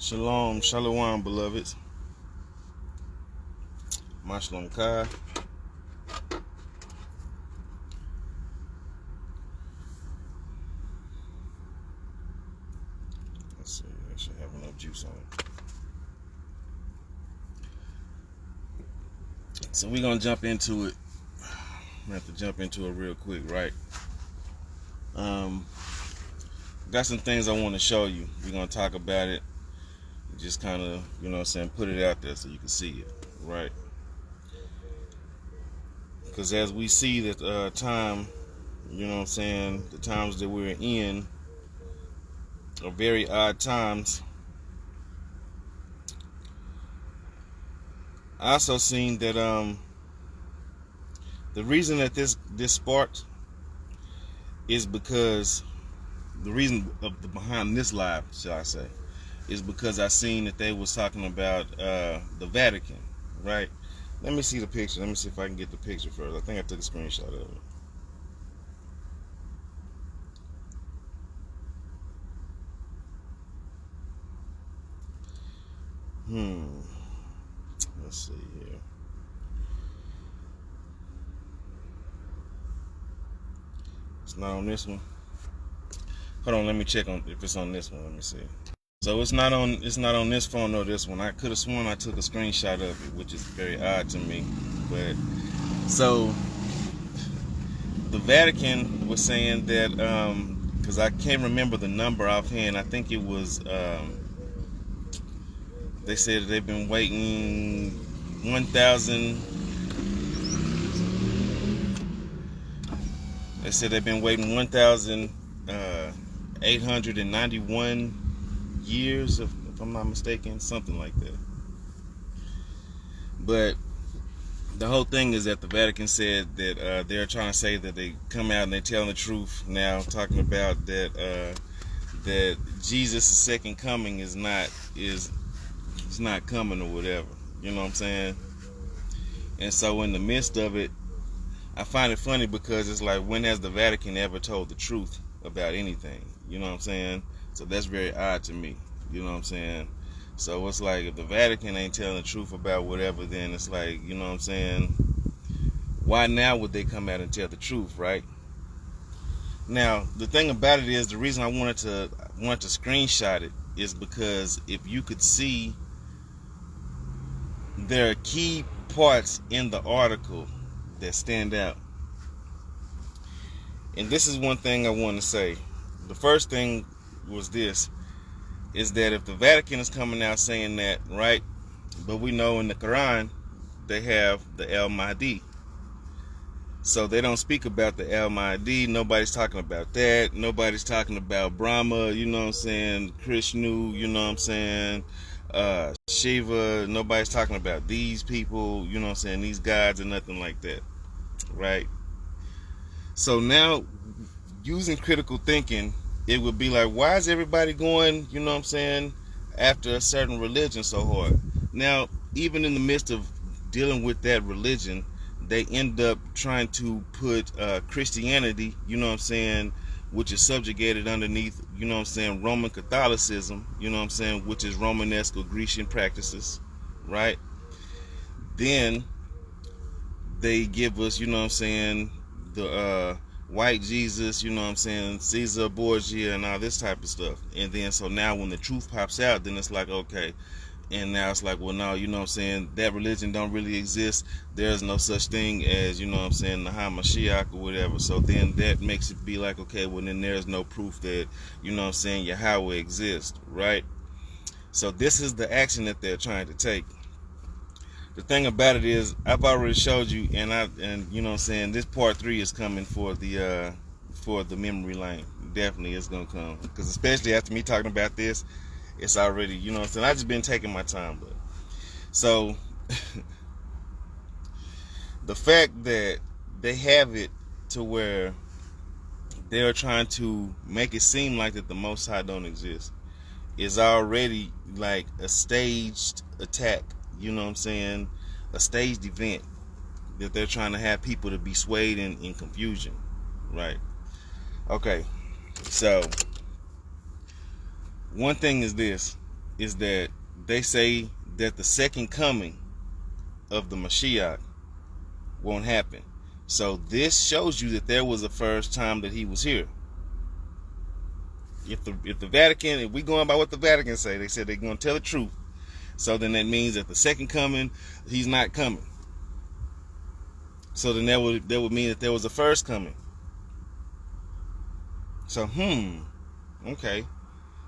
Shalom, shalom, beloveds. Mashalom Kai. Let's see, I should have enough juice on it. So we're gonna jump into it. I have to jump into it real quick, right? Got some things I want to show you. We're gonna talk about it. Just kind of, put it out there so you can see it, right? Because as we see that time, the times that we're in are very odd times. I also seen that the reason that this sparked is because the reason behind this live, shall I say, is because I seen that they was talking about the Vatican, right? Let me see the picture. Let me see if I can get the picture first. I think I took a screenshot of it. Let's see here. It's not on this one. Hold on, let me check on if it's on this one. Let me see. So it's not on this phone or this one. I could have sworn I took a screenshot of it, which is very odd to me. But so the Vatican was saying that because I can't remember the number offhand. I think it was they said they've been waiting 1,000. They said they've been waiting 1,891 years, if I'm not mistaken, something like that. But the whole thing is that the Vatican said that they're trying to say that they come out and they're telling the truth now, talking about that that Jesus' second coming is not coming or whatever. You know what I'm saying? And so in the midst of it, I find it funny because it's like, when has the Vatican ever told the truth about anything? You know what I'm saying? So that's very odd to me. You know what I'm saying? So it's like, if the Vatican ain't telling the truth about whatever, then it's like, you know what I'm saying? Why now would they come out and tell the truth, right? Now, the thing about it is, the reason I wanted to screenshot it is because if you could see, there are key parts in the article that stand out. And this is one thing I want to say. The first thing was this, is that if the Vatican is coming out saying that, right, but we know in the Quran they have the Al-Mahdi. So they don't speak about the Al-Mahdi. Nobody's talking about that. Nobody's talking about Brahma, you know what I'm saying, Krishnu, you know what I'm saying, Shiva. Nobody's talking about these people, you know what I'm saying, these gods or nothing like that, right? So now, using critical thinking, it would be like, why is everybody going, you know what I'm saying, after a certain religion so hard? Now, even in the midst of dealing with that religion, they end up trying to put Christianity, you know what I'm saying, which is subjugated underneath, you know what I'm saying, Roman Catholicism, you know what I'm saying, which is Romanesque or Grecian practices, right? Then they give us, you know what I'm saying, the white Jesus, you know what I'm saying, Caesar Borgia and all this type of stuff. And then so now when the truth pops out, then it's like, okay. And now it's like, well, no, you know what I'm saying, that religion don't really exist. There's no such thing as, you know what I'm saying, the HaMashiach or whatever. So then that makes it be like, okay, well, then there's no proof that, you know what I'm saying, Yahweh exists, right? So this is the action that they're trying to take. The thing about it is, I've already showed you, and you know what I'm saying, this part 3 is coming for the memory lane. Definitely it's gonna come, because especially after me talking about this, it's already, you know what I'm saying, I just been taking my time. But so the fact that they have it to where they're trying to make it seem like that the Most High don't exist is already like a staged attack. You know what I'm saying? A staged event that they're trying to have people to be swayed in confusion, right? Okay, so one thing is this, is that they say that the second coming of the Mashiach won't happen. So this shows you that there was a first time that he was here. If the Vatican, if we going by what the Vatican say, they said they're going to tell the truth. So then that means that the second coming, he's not coming. So then that would mean that there was a first coming. So okay.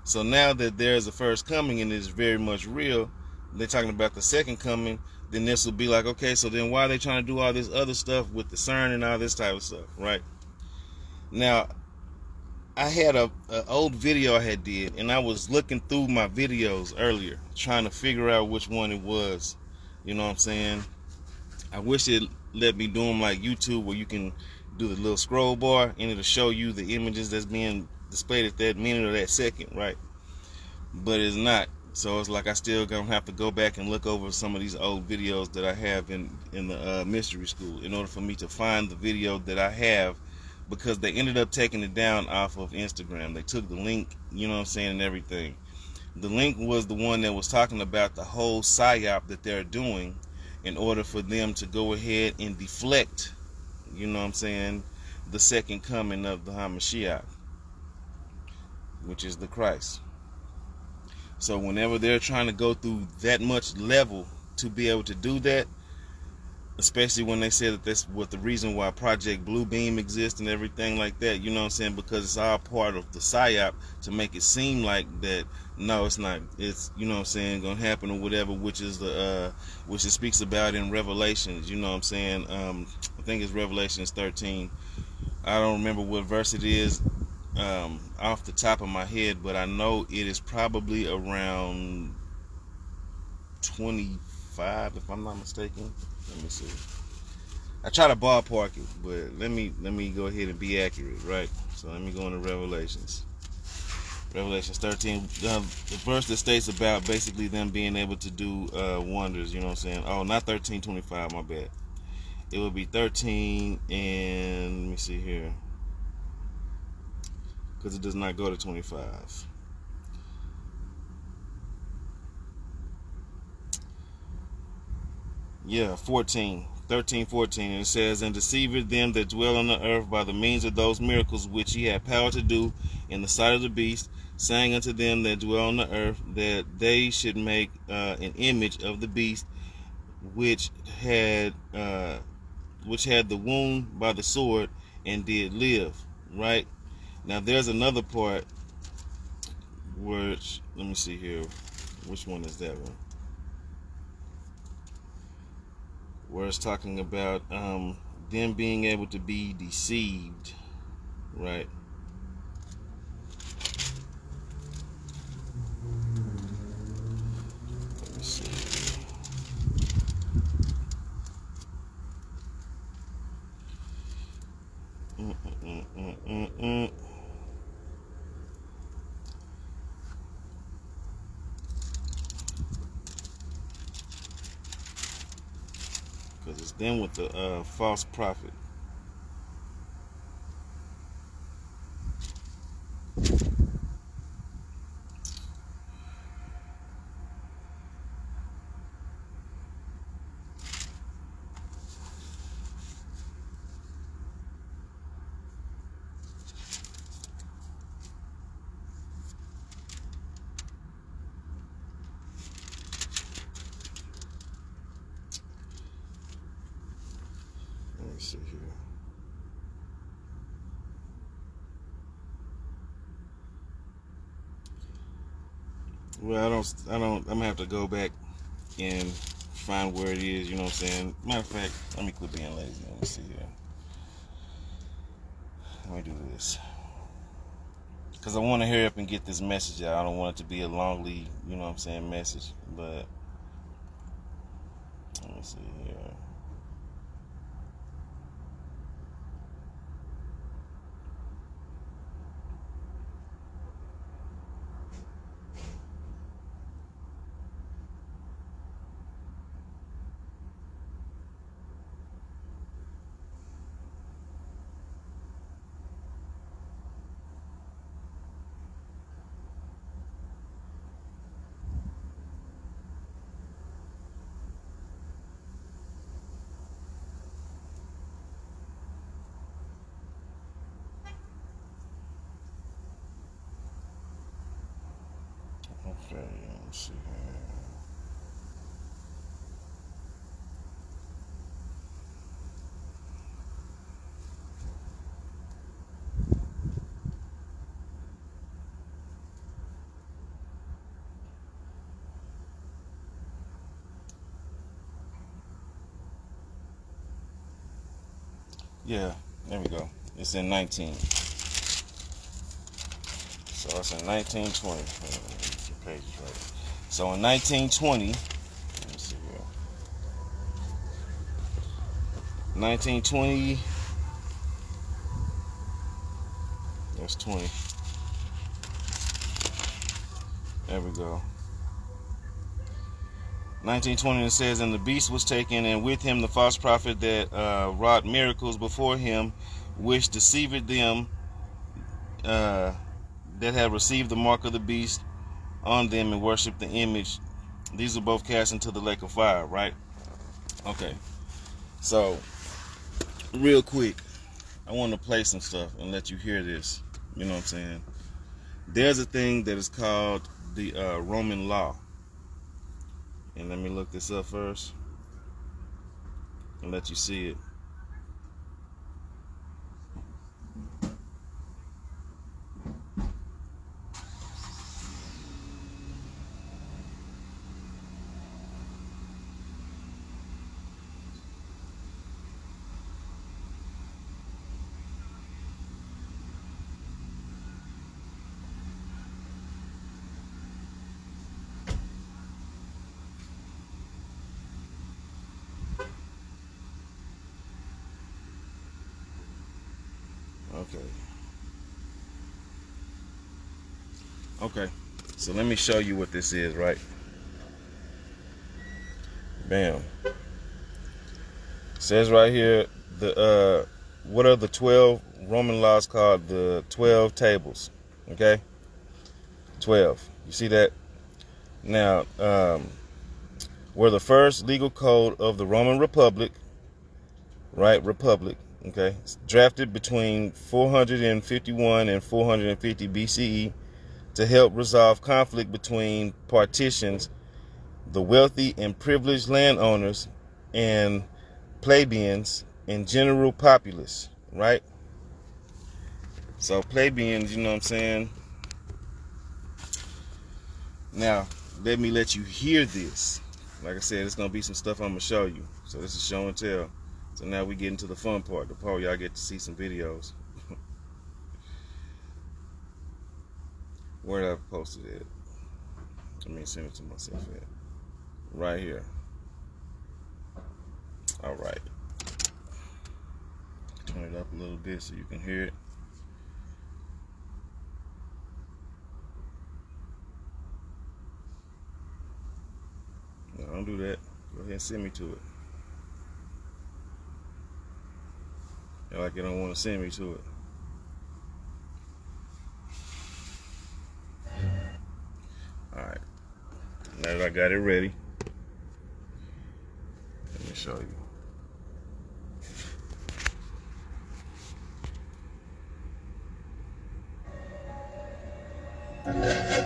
So now that there's a first coming and it's very much real, they're talking about the second coming. Then this will be like, okay, so then why are they trying to do all this other stuff with the CERN and all this type of stuff, right? Now, I had a old video I had did, and I was looking through my videos earlier, trying to figure out which one it was. You know what I'm saying? I wish it let me do them like YouTube, where you can do the little scroll bar and it'll show you the images that's being displayed at that minute or that second, right? But it's not. So it's like I still gonna have to go back and look over some of these old videos that I have in the mystery school in order for me to find the video that I have, because they ended up taking it down off of Instagram. They took the link, you know what I'm saying, and everything. The link was the one that was talking about the whole psyop that they're doing in order for them to go ahead and deflect, you know what I'm saying, the second coming of the HaMashiach, which is the Christ. So whenever they're trying to go through that much level to be able to do that, especially when they said that that's what the reason why Project Blue Beam exists and everything like that, you know what I'm saying, because it's all part of the psyop to make it seem like that, no, it's not, it's, you know what I'm saying, gonna happen or whatever, which is the which it speaks about in Revelations, you know what I'm saying. I think it's Revelations 13. I don't remember what verse it is off the top of my head, but I know it is probably around 25, if I'm not mistaken. Let me see. I try to ballpark it, but let me go ahead and be accurate, right? So let me go into Revelations. Revelations 13, the verse that states about basically them being able to do wonders, you know what I'm saying? Oh, not 13:25, my bad. It would be 13 and let me see here, because it does not go to 25. Yeah, 13:14, and it says, and deceived them that dwell on the earth by the means of those miracles which he had power to do in the sight of the beast, saying unto them that dwell on the earth that they should make an image of the beast which had the wound by the sword and did live. Right now, there's another part which, let me see here, which one is that one? Where it's talking about them being able to be deceived, right? Let me see. Because it's them with the false prophet. Let me see here. Well, I'm gonna have to go back and find where it is, you know what I'm saying? Matter of fact, let me quit being lazy. Let me see here. Let me do this. Because I want to hurry up and get this message out. I don't want it to be a longly, you know what I'm saying, message. But, let me see here. Okay, let's see here. Yeah, there we go. It's in 19. So it's in 1920. Get your pages right. So in 1920, let me see here. 1920. That's 20. There we go. 1920, it says, and the beast was taken, and with him the false prophet that wrought miracles before him, which deceived them that have received the mark of the beast on them and worshiped the image. These are both cast into the lake of fire, right? Okay. So, real quick, I want to play some stuff and let you hear this. You know what I'm saying? There's a thing that is called the Roman law. And let me look this up first and let you see it. Okay, so let me show you what this is, right? Bam. It says right here, what are the 12 Roman laws called? The 12 tables, okay? 12. You see that? Now, were the first legal code of the Roman Republic, right? Republic, okay? It's drafted between 451 and 450 BCE to help resolve conflict between partitions, the wealthy and privileged landowners, and plebeians and general populace, right? So plebeians, you know what I'm saying? Now, let me let you hear this. Like I said, it's going to be some stuff I'm going to show you. So this is show and tell. So now we get into the fun part. The part where y'all get to see some videos. Where did I post it at? Let me send it to myself at. Right here. All right. Turn it up a little bit so you can hear it. No, don't do that. Go ahead and send me to it. You're like you don't want to send me to it. Alright. Now that I got it ready, let me show you.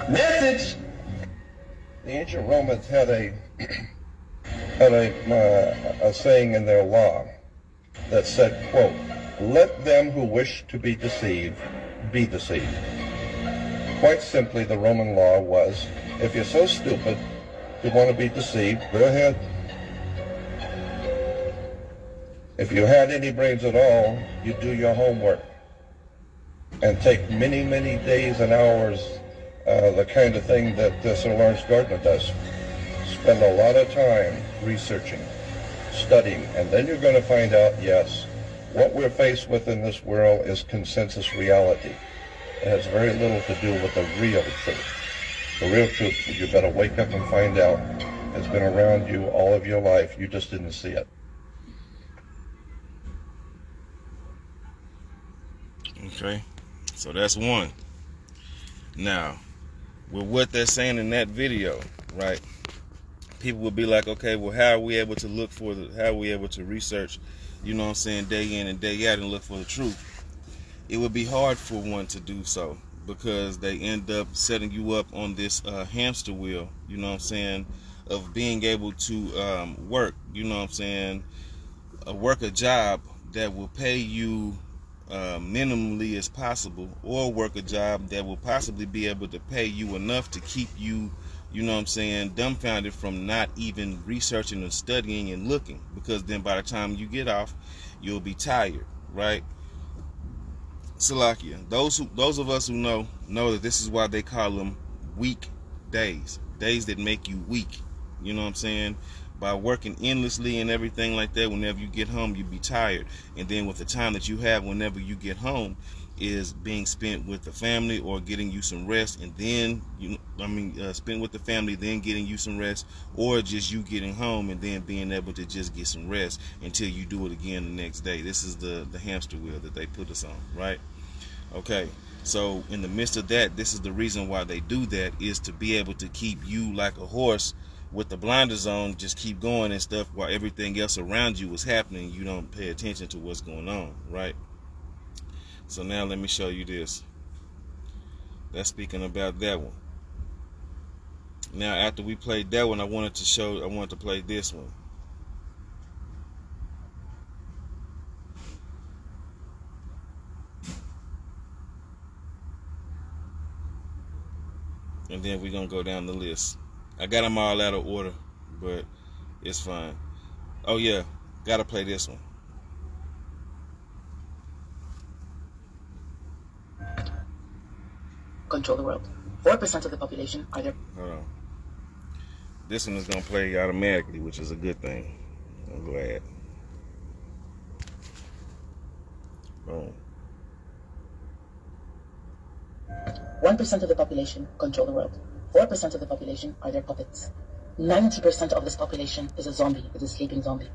Message. The ancient Romans had a saying in their law that said, quote, "Let them who wish to be deceived be deceived." Quite simply, the Roman law was, if you're so stupid you want to be deceived, go ahead. If you had any brains at all, you do your homework and take many, many days and hours, the kind of thing that Sir Lawrence Gardner does. Spend a lot of time researching, studying, and then you're going to find out, yes, what we're faced with in this world is consensus reality. It has very little to do with the real truth. The real truth, you better wake up and find out, has been around you all of your life. You just didn't see it. Okay, so that's one. Now, with what they're saying in that video, right? People will be like, okay, well, how are we able to look for how are we able to research, you know what I'm saying, day in and day out and look for the truth? It would be hard for one to do so because they end up setting you up on this hamster wheel, you know what I'm saying, of being able to work, you know what I'm saying, work a job that will pay you minimally as possible, or work a job that will possibly be able to pay you enough to keep you, you know what I'm saying, dumbfounded from not even researching or studying and looking, because then by the time you get off, you'll be tired, right? Salakia. Those of us who know that this is why they call them weak days that make you weak, you know what I'm saying? By working endlessly and everything like that, whenever you get home, you be tired. And then with the time that you have whenever you get home is being spent with the family or getting you some rest, and then spent with the family, then getting you some rest, or just you getting home and then being able to just get some rest until you do it again the next day. This is the hamster wheel that they put us on, right? Okay, so in the midst of that, this is the reason why they do that, is to be able to keep you like a horse with the blinders on, just keep going and stuff, while everything else around you is happening. You don't pay attention to what's going on, right? So now let me show you this. That's speaking about that one. Now after we played that one, I wanted to play this one. And then we're going to go down the list. I got them all out of order, but it's fine. Oh yeah, got to play this one. Control the world. 4% of the population are there. Hold on. This one is going to play automatically, which is a good thing. I'm glad. Boom. 1% of the population control the world. 4% of the population are their puppets. 90% of this population is a zombie, is a sleeping zombie.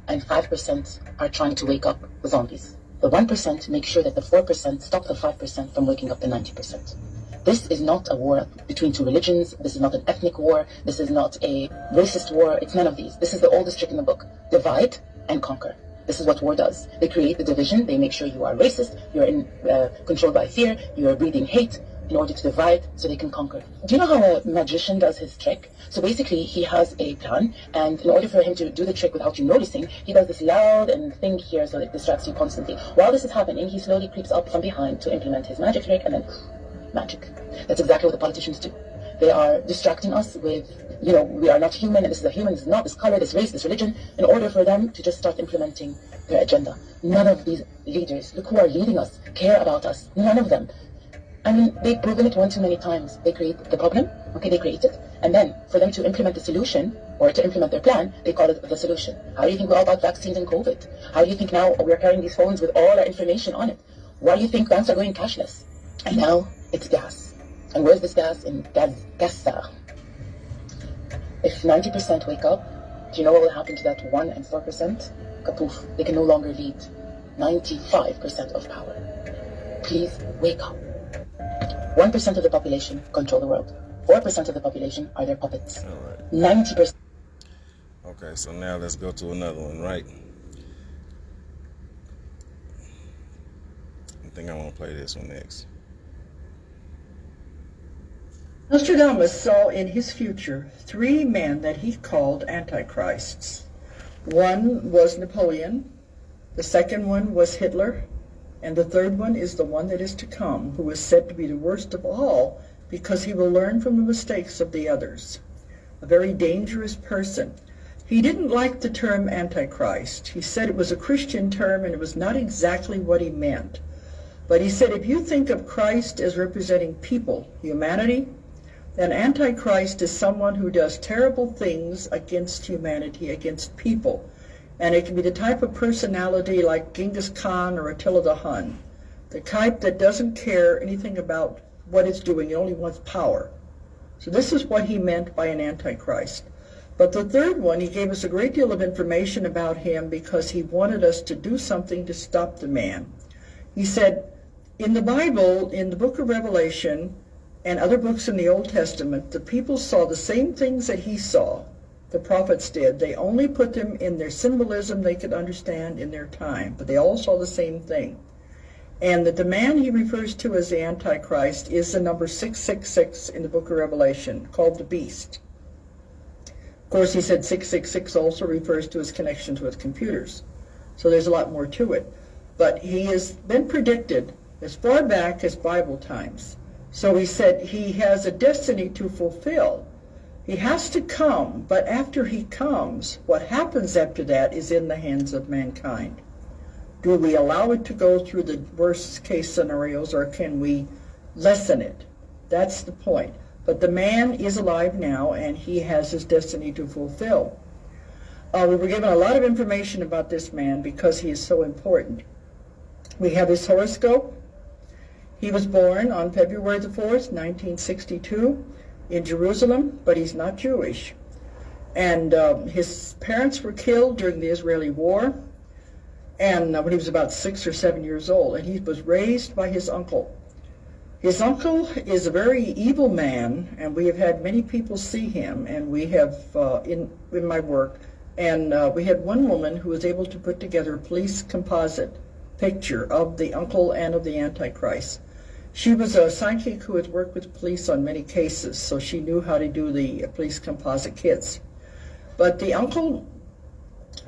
And 5% are trying to wake up the zombies. The 1% make sure that the 4% stop the 5% from waking up the 90%. This is not a war between two religions. This is not an ethnic war. This is not a racist war. It's none of these. This is the oldest trick in the book. Divide and conquer. This is what war does. They create the division. They make sure you are racist. You're controlled by fear. You are breathing hate in order to divide so they can conquer. Do you know how a magician does his trick? So basically he has a plan, and in order for him to do the trick without you noticing, he does this loud and thing here so that it distracts you constantly. While this is happening, he slowly creeps up from behind to implement his magic trick, and then magic. That's exactly what the politicians do. They are distracting us with, we are not human, and this is a human, this is not, this color, this race, this religion, in order for them to just start implementing their agenda. None of these leaders, look who are leading us, care about us. None of them. I mean, they've proven it one too many times. They create the problem, okay, they create it, and then for them to implement the solution, or to implement their plan, they call it the solution. How do you think we're all about vaccines and COVID? How do you think now we're carrying these phones with all our information on it? Why do you think banks are going cashless? And now it's gas. And where's this gas? In Gaza. If 90% wake up, do you know what will happen to that 1 and 4%? Kapoof, they can no longer lead 95% of power. Please wake up. 1% of the population control the world. 4% of the population are their puppets. All right. 90%. Okay, so now let's go to another one, right? I think I want to play this one next. Nostradamus saw in his future 3 men that he called antichrists. One was Napoleon, the second one was Hitler, and the third one is the one that is to come, who is said to be the worst of all because he will learn from the mistakes of the others. A very dangerous person. He didn't like the term Antichrist. He said it was a Christian term and it was not exactly what he meant. But he said if you think of Christ as representing people, humanity, then Antichrist is someone who does terrible things against humanity, against people. And it can be the type of personality like Genghis Khan or Attila the Hun, the type that doesn't care anything about what it's doing, it only wants power. So this is what he meant by an Antichrist. But the third one, he gave us a great deal of information about him because he wanted us to do something to stop the man. He said, in the Bible, in the book of Revelation, and other books in the Old Testament, the people saw the same things that he saw. The prophets did. They only put them in their symbolism they could understand in their time, but they all saw the same thing. And that the man he refers to as the Antichrist is the number 666 in the book of Revelation, called the beast. Of course, he said 666 also refers to his connections with computers. So there's a lot more to it. But he has been predicted as far back as Bible times. So he said he has a destiny to fulfill. He has to come, but after he comes, what happens after that is in the hands of mankind. Do we allow it to go through the worst case scenarios, or can we lessen it? That's the point. But the man is alive now, and he has his destiny to fulfill. We were given a lot of information about this man because he is so important. We have his horoscope. He was born on February the 4th, 1962, in Jerusalem, but he's not Jewish. And his parents were killed during the Israeli war, and when he was about 6 or 7 years old, and he was raised by his uncle. His uncle is a very evil man, and we have had many people see him, and we have, in my work, and we had one woman who was able to put together a police composite picture of the uncle and of the Antichrist. She was a psychic who had worked with police on many cases, so she knew how to do the police composite kits. But the uncle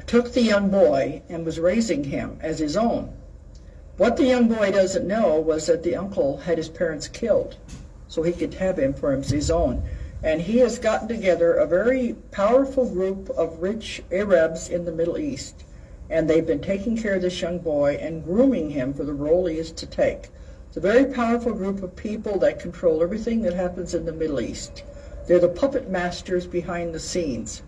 took the young boy and was raising him as his own. What the young boy doesn't know was that the uncle had his parents killed, so he could have him for his own. And he has gotten together a very powerful group of rich Arabs in the Middle East, and they've been taking care of this young boy and grooming him for the role he is to take. It's a very powerful group of people that control everything that happens in the Middle East. They're the puppet masters behind the scenes.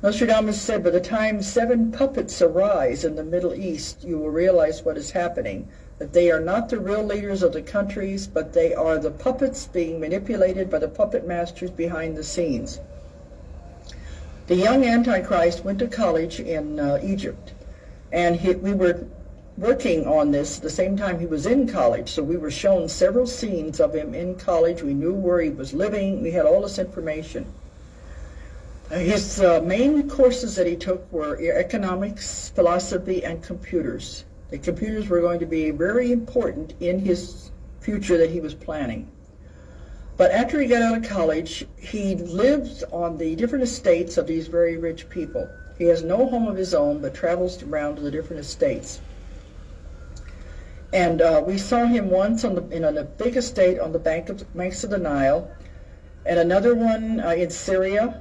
Nostradamus said, by the time 7 puppets arise in the Middle East, you will realize what is happening, that they are not the real leaders of the countries, but they are the puppets being manipulated by the puppet masters behind the scenes. The young Antichrist went to college in Egypt, and we were working on this at the same time he was in college, so we were shown several scenes of him in college. We knew where he was living. We had all this information. His main courses that he took were economics, philosophy, and computers. The computers were going to be very important in his future that he was planning. But after he got out of college, he lived on the different estates of these very rich people. He has no home of his own, but travels around to the different estates. And we saw him once in a big estate on the banks of the Nile, and another one in Syria,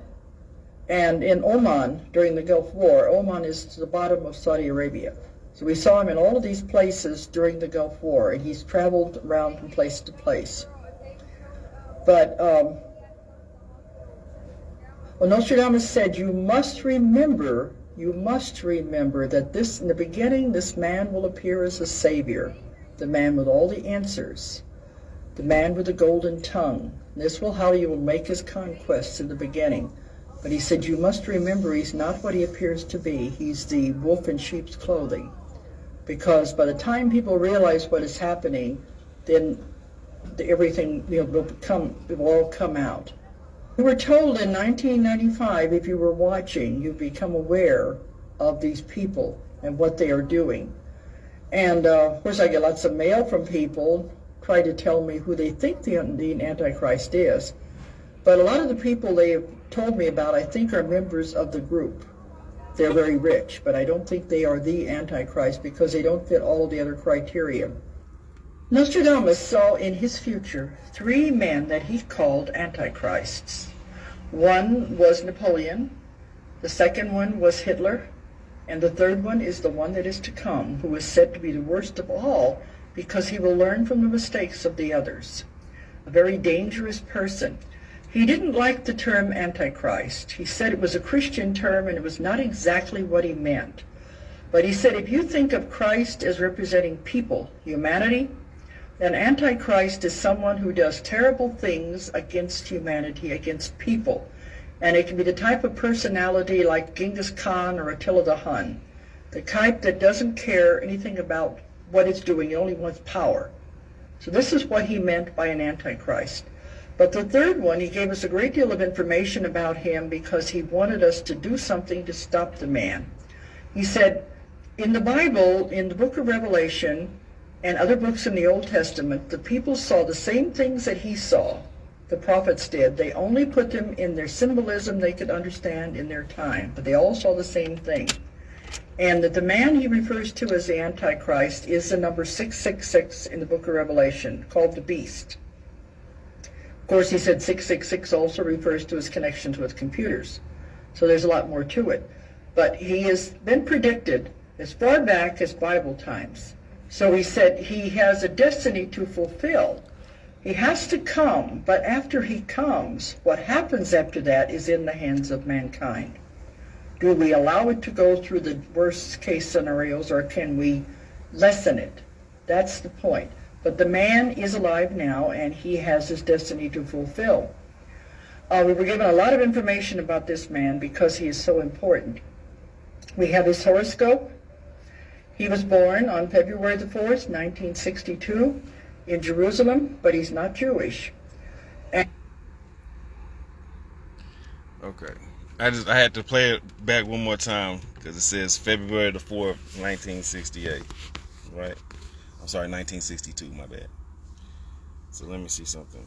and in Oman during the Gulf War. Oman is to the bottom of Saudi Arabia. So we saw him in all of these places during the Gulf War, and he's traveled around from place to place. But Nostradamus said, you must remember that in the beginning, this man will appear as a savior, the man with all the answers, the man with the golden tongue. This will how he will make his conquests in the beginning. But he said, you must remember he's not what he appears to be. He's the wolf in sheep's clothing. Because by the time people realize what is happening, then everything will all come out. We were told in 1995, if you were watching, you become aware of these people and what they are doing. And of course I get lots of mail from people trying to tell me who they think the Antichrist is. But a lot of the people they have told me about, I think, are members of the group. They're very rich, but I don't think they are the Antichrist because they don't fit all of the other criteria. Nostradamus saw in his future 3 men that he called Antichrists. One was Napoleon, the second one was Hitler, and the third one is the one that is to come, who is said to be the worst of all because he will learn from the mistakes of the others. A very dangerous person. He didn't like the term Antichrist. He said it was a Christian term and it was not exactly what he meant. But he said if you think of Christ as representing people, humanity, then Antichrist is someone who does terrible things against humanity, against people. And it can be the type of personality like Genghis Khan or Attila the Hun, the type that doesn't care anything about what it's doing, it only wants power. So this is what he meant by an Antichrist. But the third one, he gave us a great deal of information about him because he wanted us to do something to stop the man. He said, in the Bible, in the book of Revelation, and other books in the Old Testament, the people saw the same things that he saw. The prophets did. They only put them in their symbolism they could understand in their time, but they all saw the same thing. And that the man he refers to as the Antichrist is the number 666 in the book of Revelation, called the beast. Of course, he said 666 also refers to his connections with computers. So there's a lot more to it. But he has been predicted as far back as Bible times. So he said he has a destiny to fulfill. He has to come, but after he comes, what happens after that is in the hands of mankind. Do we allow it to go through the worst case scenarios, or can we lessen it? That's the point. But the man is alive now, and he has his destiny to fulfill. We were given a lot of information about this man because he is so important. We have his horoscope. He was born on February the 4th, 1962, in Jerusalem, but he's not Jewish. Okay. I had to play it back one more time because it says February the 4th, 1968. Right? I'm sorry, 1962, my bad. So let me see something.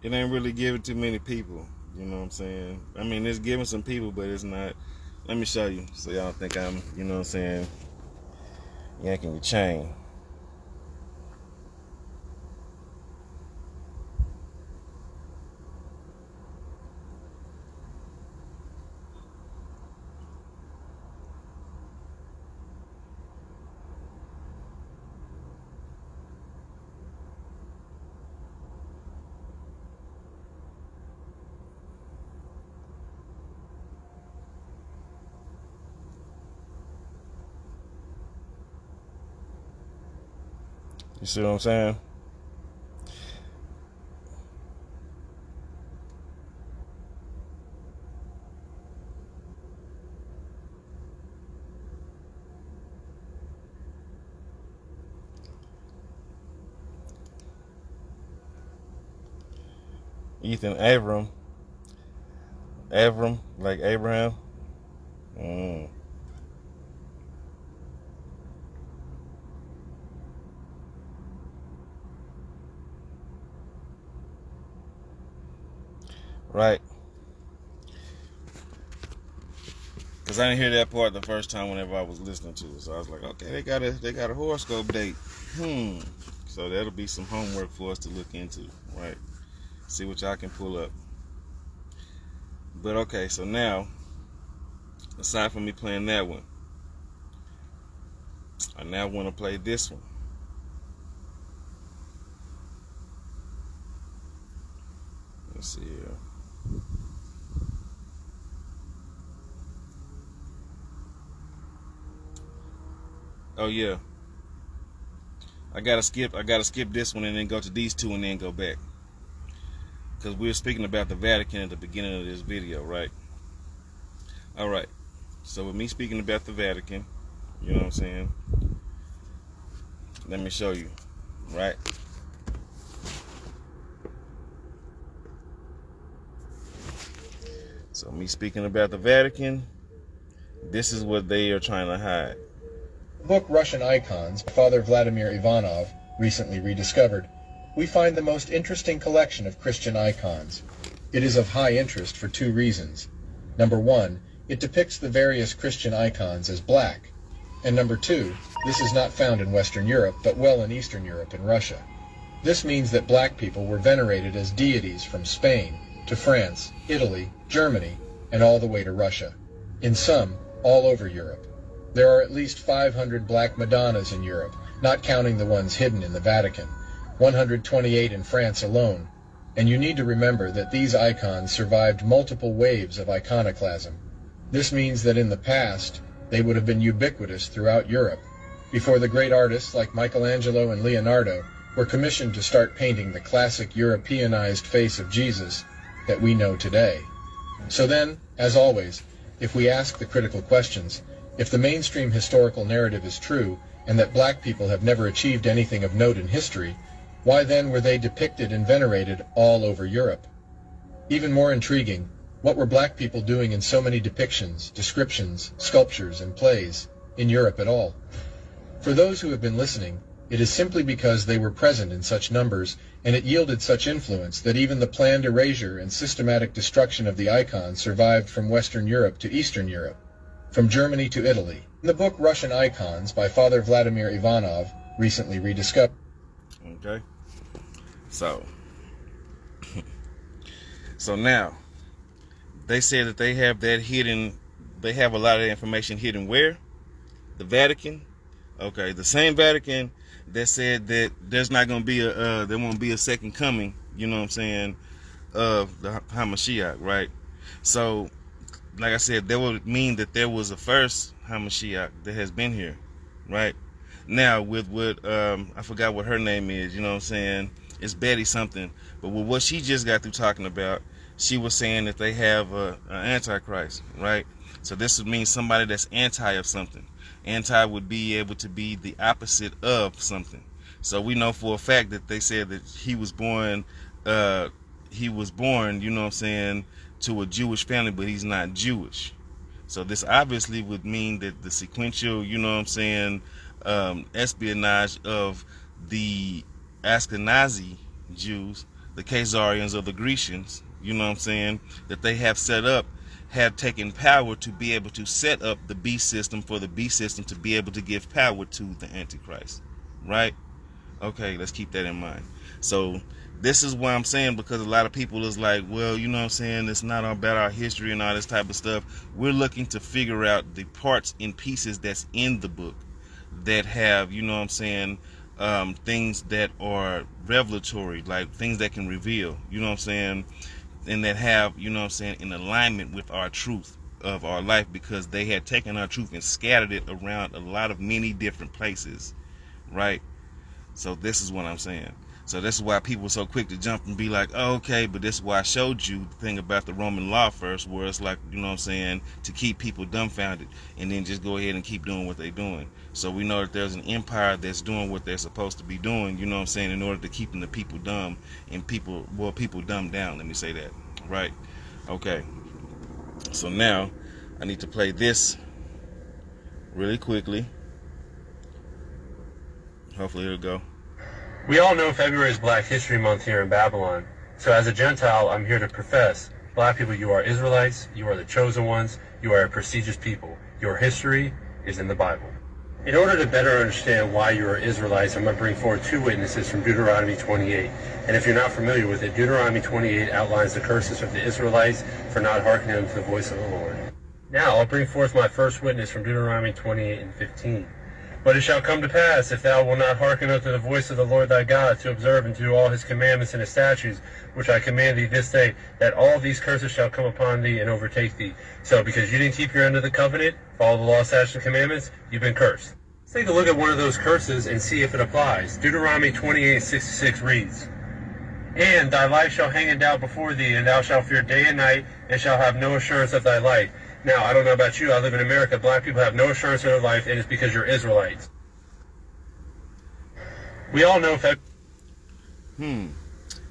It ain't really given to many people, you know what I'm saying? I mean, it's given some people, but it's not. Let me show you so y'all think I'm, you know what I'm saying, yanking your chain. You see what I'm saying? Ethan Abram, like Abraham. Right. Because I didn't hear that part the first time whenever I was listening to it. So I was like, okay, they got a horoscope date. So that'll be some homework for us to look into, right? See what y'all can pull up. But okay, so now, aside from me playing that one, I now want to play this one. Let's see here. Oh yeah. I gotta skip this one and then go to these two and then go back. Because we were speaking about the Vatican at the beginning of this video, right? Alright. So with me speaking about the Vatican, you know what I'm saying? Let me show you, right? So me speaking about the Vatican, this is what they are trying to hide. The book Russian Icons, Father Vladimir Ivanov recently rediscovered. we find the most interesting collection of Christian icons. It is of high interest for two reasons. Number one, it depicts the various Christian icons as black. And number two, this is not found in Western Europe, but well in Eastern Europe and Russia. This means that black people were venerated as deities from Spain to France, Italy, Germany, and all the way to Russia. In sum, all over Europe. There are at least 500 black Madonnas in Europe, not counting the ones hidden in the Vatican, 128 in France alone, and you need to remember that these icons survived multiple waves of iconoclasm. This means that in the past, they would have been ubiquitous throughout Europe, before the great artists like Michelangelo and Leonardo were commissioned to start painting the classic Europeanized face of Jesus that we know today. So then, as always, if we ask the critical questions, if the mainstream historical narrative is true, and that black people have never achieved anything of note in history, why then were they depicted and venerated all over Europe? Even more intriguing, what were black people doing in so many depictions, descriptions, sculptures, and plays in Europe at all? For those who have been listening, it is simply because they were present in such numbers, and it yielded such influence that even the planned erasure and systematic destruction of the icons survived from Western Europe to Eastern Europe, from Germany to Italy. In the book Russian Icons by Father Vladimir Ivanov, recently rediscovered. Okay. So now, they said that they have that hidden, they have a lot of information hidden where? The Vatican. Okay, the same Vatican that said that there's not going to be there won't be a second coming, you know what I'm saying, of the HaMashiach, right? So, like I said, that would mean that there was a first HaMashiach that has been here, right? Now, with what, I forgot what her name is, you know what I'm saying, it's Betty something, but with what she just got through talking about, she was saying that they have an Antichrist, right? So this would mean somebody that's anti of something. Anti would be able to be the opposite of something. So we know for a fact that they said that he was born, you know what I'm saying, to a Jewish family, but he's not Jewish. So this obviously would mean that the sequential, you know what I'm saying, espionage of the Ashkenazi Jews, the Khazarians or the Grecians, you know what I'm saying, that they have set up, have taken power to be able to set up the beast system for the beast system to be able to give power to the Antichrist, right? Okay, let's keep that in mind. So this is why I'm saying, because a lot of people is like, well, you know what I'm saying, it's not about our history and all this type of stuff. We're looking to figure out the parts and pieces that's in the book that have, you know what I'm saying, things that are revelatory, like things that can reveal, you know what I'm saying, and that have, you know what I'm saying, in alignment with our truth of our life, because they had taken our truth and scattered it around a lot of many different places, right? So this is what I'm saying. So this is why people are so quick to jump and be like, oh, okay, but this is why I showed you the thing about the Roman law first, where it's like, you know what I'm saying, to keep people dumbfounded and then just go ahead and keep doing what they're doing. So we know that there's an empire that's doing what they're supposed to be doing, you know what I'm saying, in order to keep the people dumb and people dumb down, let me say that, right? Okay. So now I need to play this really quickly. Hopefully it'll go. We all know February is Black History Month here in Babylon. So as a Gentile, I'm here to profess, black people, you are Israelites, you are the chosen ones, you are a prestigious people. Your history is in the Bible. In order to better understand why you are Israelites, I'm going to bring forward two witnesses from Deuteronomy 28. And if you're not familiar with it, Deuteronomy 28 outlines the curses of the Israelites for not hearkening unto the voice of the Lord. Now I'll bring forth my first witness from Deuteronomy 28 and 15. But it shall come to pass, if thou wilt not hearken unto the voice of the Lord thy God, to observe and do all his commandments and his statutes, which I command thee this day, that all these curses shall come upon thee and overtake thee. So, because you didn't keep your end of the covenant, follow the law, statutes, and commandments, you've been cursed. Let's take a look at one of those curses and see if it applies. Deuteronomy 28:66 reads, And thy life shall hang in doubt before thee, and thou shalt fear day and night, and shalt have no assurance of thy life. Now, I don't know about you, I live in America, black people have no assurance of their life, and it's because you're Israelites. We all know And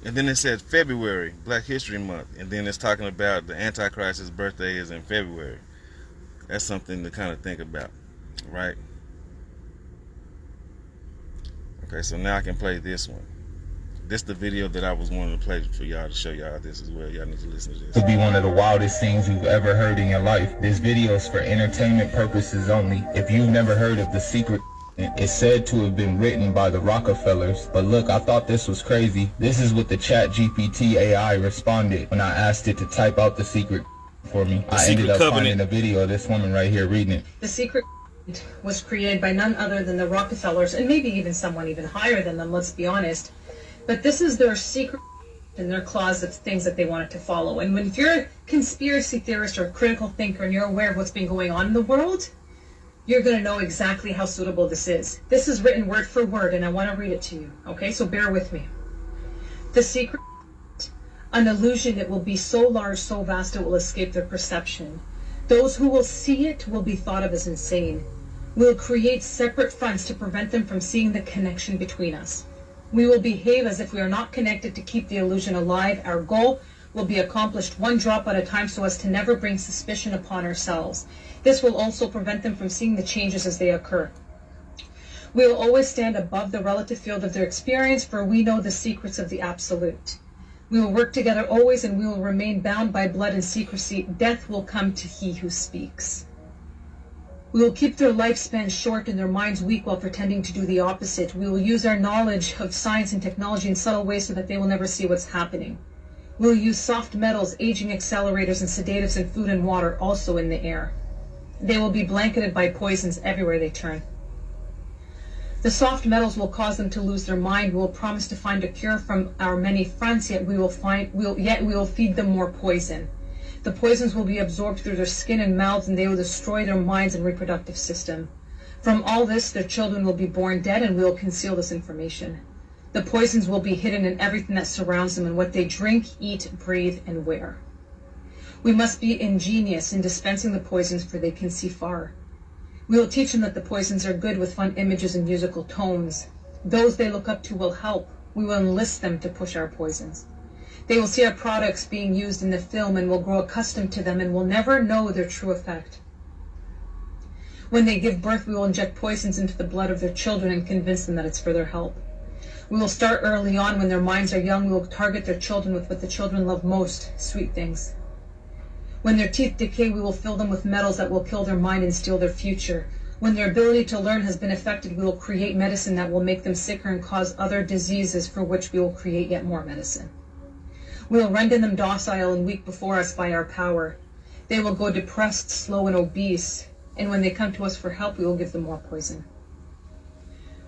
then it said February, Black History Month, and then it's talking about the Antichrist's birthday is in February. That's something to kind of think about, right? Okay, so now I can play this one. This the video that I was wanting to play for y'all to show y'all this as well. Y'all need to listen to this. To be one of the wildest things you've ever heard in your life. This video is for entertainment purposes only. If you've never heard of The Secret, it's said to have been written by the Rockefellers. But look, I thought this was crazy. This is what the ChatGPT AI responded when I asked it to type out The Secret for me. I ended up finding a video of this woman right here reading it. The Secret was created by none other than the Rockefellers, and maybe even someone even higher than them, let's be honest. But this is their secret in their closet, things that they wanted to follow. And if you're a conspiracy theorist or a critical thinker and you're aware of what's been going on in the world, you're going to know exactly how suitable this is. This is written word for word, and I want to read it to you. Okay, so bear with me. The secret, an illusion, it will be so large, so vast, it will escape their perception. Those who will see it will be thought of as insane. We'll create separate fronts to prevent them from seeing the connection between us. We will behave as if we are not connected to keep the illusion alive. Our goal will be accomplished one drop at a time so as to never bring suspicion upon ourselves. This will also prevent them from seeing the changes as they occur. We will always stand above the relative field of their experience, for we know the secrets of the absolute. We will work together always, and we will remain bound by blood and secrecy. Death will come to he who speaks. We will keep their lifespan short and their minds weak while pretending to do the opposite. We will use our knowledge of science and technology in subtle ways so that they will never see what's happening. We will use soft metals, aging accelerators, and sedatives in food and water, also in the air. They will be blanketed by poisons everywhere they turn. The soft metals will cause them to lose their mind. We will promise to find a cure from our many fronts, yet we will feed them more poison. The poisons will be absorbed through their skin and mouths, and they will destroy their minds and reproductive system. From all this, their children will be born dead, and we will conceal this information. The poisons will be hidden in everything that surrounds them, and what they drink, eat, breathe, and wear. We must be ingenious in dispensing the poisons, for they can see far. We will teach them that the poisons are good with fun images and musical tones. Those they look up to will help. We will enlist them to push our poisons. They will see our products being used in the film and will grow accustomed to them and will never know their true effect. When they give birth, we will inject poisons into the blood of their children and convince them that it's for their help. We will start early on when their minds are young. We will target their children with what the children love most, sweet things. When their teeth decay, we will fill them with metals that will kill their mind and steal their future. When their ability to learn has been affected, we will create medicine that will make them sicker and cause other diseases, for which we will create yet more medicine. We will render them docile and weak before us by our power. They will go depressed, slow, and obese, and when they come to us for help, we will give them more poison.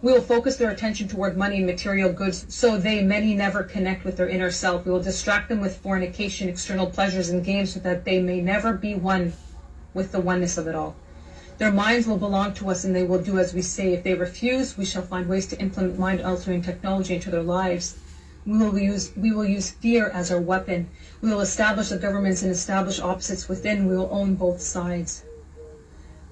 We will focus their attention toward money and material goods, so many never connect with their inner self. We will distract them with fornication, external pleasures, and games, so that they may never be one with the oneness of it all. Their minds will belong to us, and they will do as we say. If they refuse, we shall find ways to implement mind-altering technology into their lives. We will use fear as our weapon. We will establish the governments and establish opposites within. We will own both sides.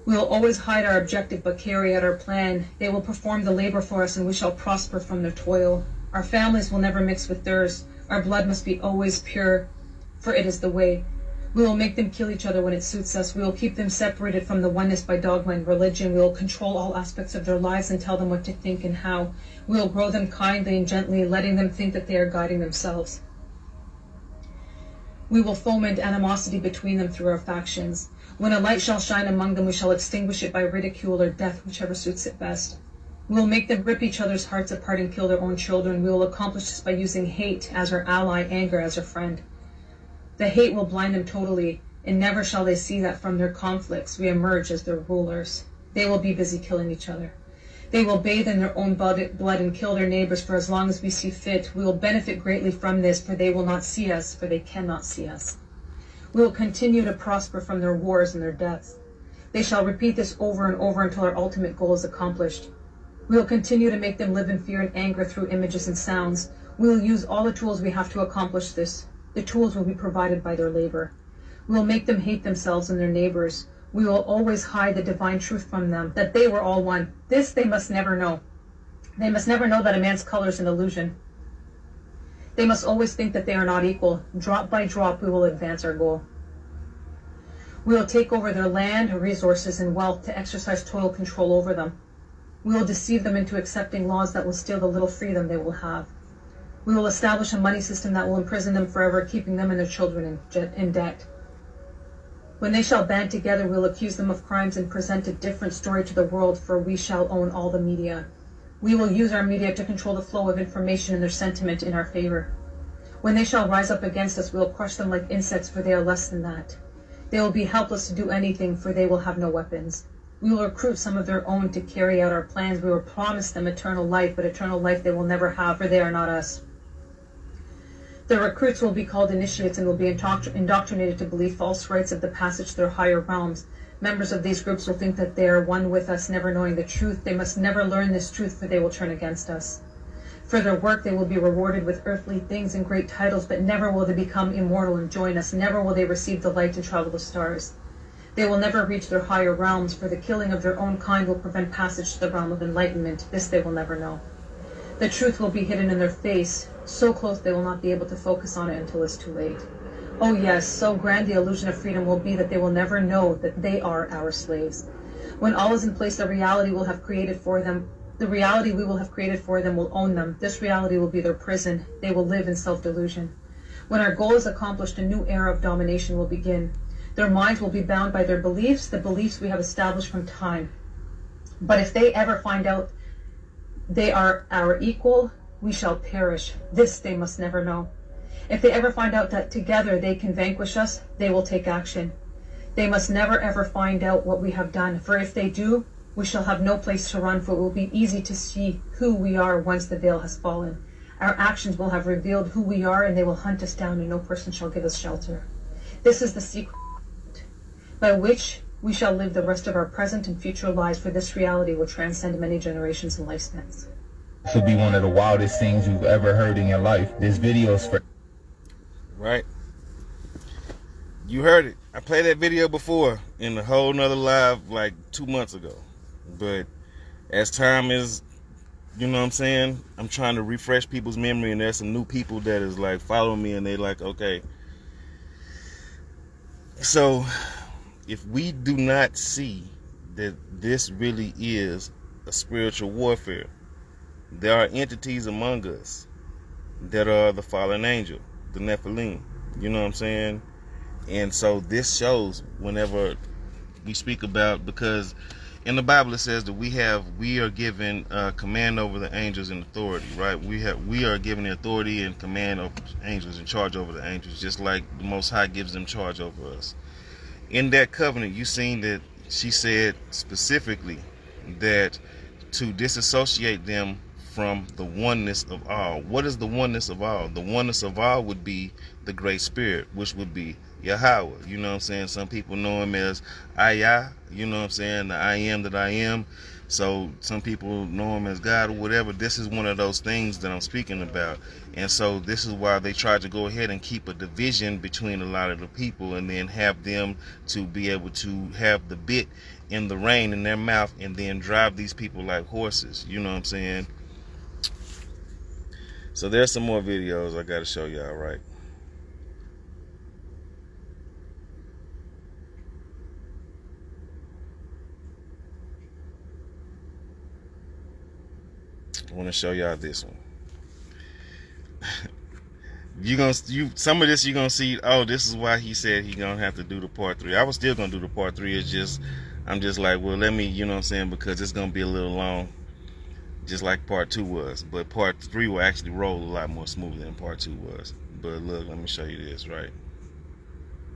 We will always hide our objective but carry out our plan. They will perform the labor for us, and we shall prosper from their toil. Our families will never mix with theirs. Our blood must be always pure, for it is the way. We will make them kill each other when it suits us. We will keep them separated from the oneness by dogma and religion. We will control all aspects of their lives and tell them what to think and how. We will grow them kindly and gently, letting them think that they are guiding themselves. We will foment animosity between them through our factions. When a light shall shine among them, we shall extinguish it by ridicule or death, whichever suits it best. We will make them rip each other's hearts apart and kill their own children. We will accomplish this by using hate as our ally, anger as our friend. The hate will blind them totally, and never shall they see that from their conflicts we emerge as their rulers. They will be busy killing each other. They will bathe in their own blood and kill their neighbors for as long as we see fit. We will benefit greatly from this, for they will not see us, for they cannot see us. We will continue to prosper from their wars and their deaths. They shall repeat this over and over until our ultimate goal is accomplished. We will continue to make them live in fear and anger through images and sounds. We will use all the tools we have to accomplish this. The tools will be provided by their labor. We will make them hate themselves and their neighbors. We will always hide the divine truth from them, that they were all one. This they must never know. They must never know that a man's color is an illusion. They must always think that they are not equal. Drop by drop, we will advance our goal. We will take over their land, resources, and wealth to exercise total control over them. We will deceive them into accepting laws that will steal the little freedom they will have. We will establish a money system that will imprison them forever, keeping them and their children in debt. When they shall band together, we will accuse them of crimes and present a different story to the world, for we shall own all the media. We will use our media to control the flow of information and their sentiment in our favor. When they shall rise up against us, we will crush them like insects, for they are less than that. They will be helpless to do anything, for they will have no weapons. We will recruit some of their own to carry out our plans. We will promise them eternal life, but eternal life they will never have, for they are not us. The recruits will be called initiates and will be indoctrinated to believe false rites of the passage to their higher realms. Members of these groups will think that they are one with us, never knowing the truth. They must never learn this truth, for they will turn against us. For their work, they will be rewarded with earthly things and great titles, but never will they become immortal and join us. Never will they receive the light and travel the stars. They will never reach their higher realms, for the killing of their own kind will prevent passage to the realm of enlightenment. This they will never know. The truth will be hidden in their face, so close they will not be able to focus on it until it's too late. Oh yes, so grand the illusion of freedom will be that they will never know that they are our slaves. When all is in place, the reality we will have created for them will own them. This reality will be their prison. They will live in self-delusion. When our goal is accomplished, a new era of domination will begin. Their minds will be bound by their beliefs, the beliefs we have established from time. But if they ever find out they are our equal, we shall perish. This they must never know. If they ever find out that together they can vanquish us, they will take action. They must never ever find out what we have done, for if they do, we shall have no place to run, for it will be easy to see who we are once the veil has fallen. Our actions will have revealed who we are, and they will hunt us down, and no person shall give us shelter. This is the secret by which we shall live the rest of our present and future lives, for this reality will transcend many generations and lifespans. This will be one of the wildest things you've ever heard in your life. This video is for... Right? You heard it. I played that video before in a whole nother live like 2 months ago. But as time is, you know what I'm saying, I'm trying to refresh people's memory, and there's some new people that is like following me, and they like, okay. So if we do not see that this really is a spiritual warfare, there are entities among us that are the fallen angel, the Nephilim, you know what I'm saying? And so this shows whenever we speak about, because in the Bible it says that we are given command over the angels and authority, right? We are given the authority and command of angels and charge over the angels, just like the Most High gives them charge over us. In that covenant, you seen that she said specifically that to disassociate them from the oneness of all. What is the oneness of all? The oneness of all would be the Great Spirit, which would be Yahweh. You know what I'm saying? Some people know him as Ayah, you know what I'm saying? The I am that I am. So some people know him as God or whatever. This is one of those things that I'm speaking about. And so this is why they tried to go ahead and keep a division between a lot of the people, and then have them to be able to have the bit in the rein in their mouth, and then drive these people like horses. You know what I'm saying? So there's some more videos I got to show y'all, right? I want to show y'all this one. Some of this you're gonna see. Oh, this is why he said he gonna have to do the part 3. I was still gonna do the part 3. It's just I'm just like, well, let me, you know what I'm saying, because it's gonna be a little long, just like part 2 was. But part 3 will actually roll a lot more smoothly than part 2 was. But look, let me show you this, right?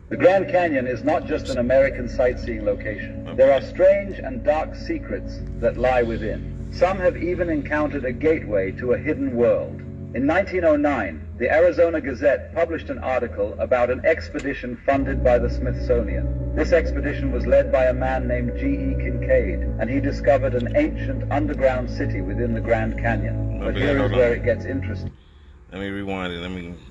The Grand Canyon is not just an American sightseeing location. There are strange and dark secrets that lie within. Some have even encountered a gateway to a hidden world. In 1909, the Arizona Gazette published an article about an expedition funded by the Smithsonian. This expedition was led by a man named G.E. Kincaid, and he discovered an ancient underground city within the Grand Canyon. But here is where it gets interesting. Let me rewind it.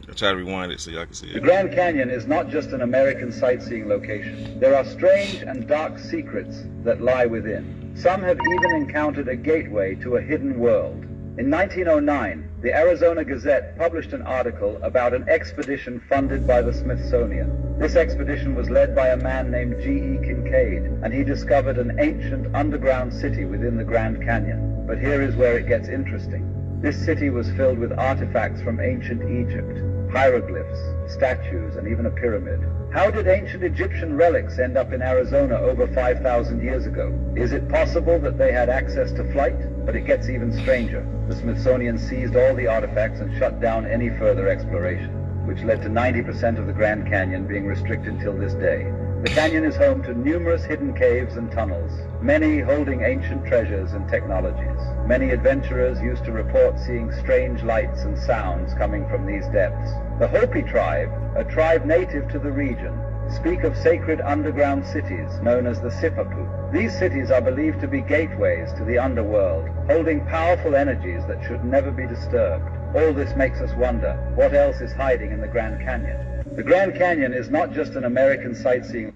I'll try to rewind it so y'all can see it. The Grand Canyon is not just an American sightseeing location. There are strange and dark secrets that lie within. Some have even encountered a gateway to a hidden world. In 1909, the Arizona Gazette published an article about an expedition funded by the Smithsonian. This expedition was led by a man named G.E. Kincaid, and he discovered an ancient underground city within the Grand Canyon. But here is where it gets interesting. This city was filled with artifacts from ancient Egypt, hieroglyphs, statues, and even a pyramid. How did ancient Egyptian relics end up in Arizona over 5,000 years ago? Is it possible that they had access to flight? But it gets even stranger. The Smithsonian seized all the artifacts and shut down any further exploration, which led to 90% of the Grand Canyon being restricted till this day. The canyon is home to numerous hidden caves and tunnels, many holding ancient treasures and technologies. Many adventurers used to report seeing strange lights and sounds coming from these depths. The Hopi tribe, a tribe native to the region, speak of sacred underground cities known as the Sipapu. These cities are believed to be gateways to the underworld, holding powerful energies that should never be disturbed. All this makes us wonder, what else is hiding in the Grand Canyon? The Grand Canyon is not just an American sightseeing.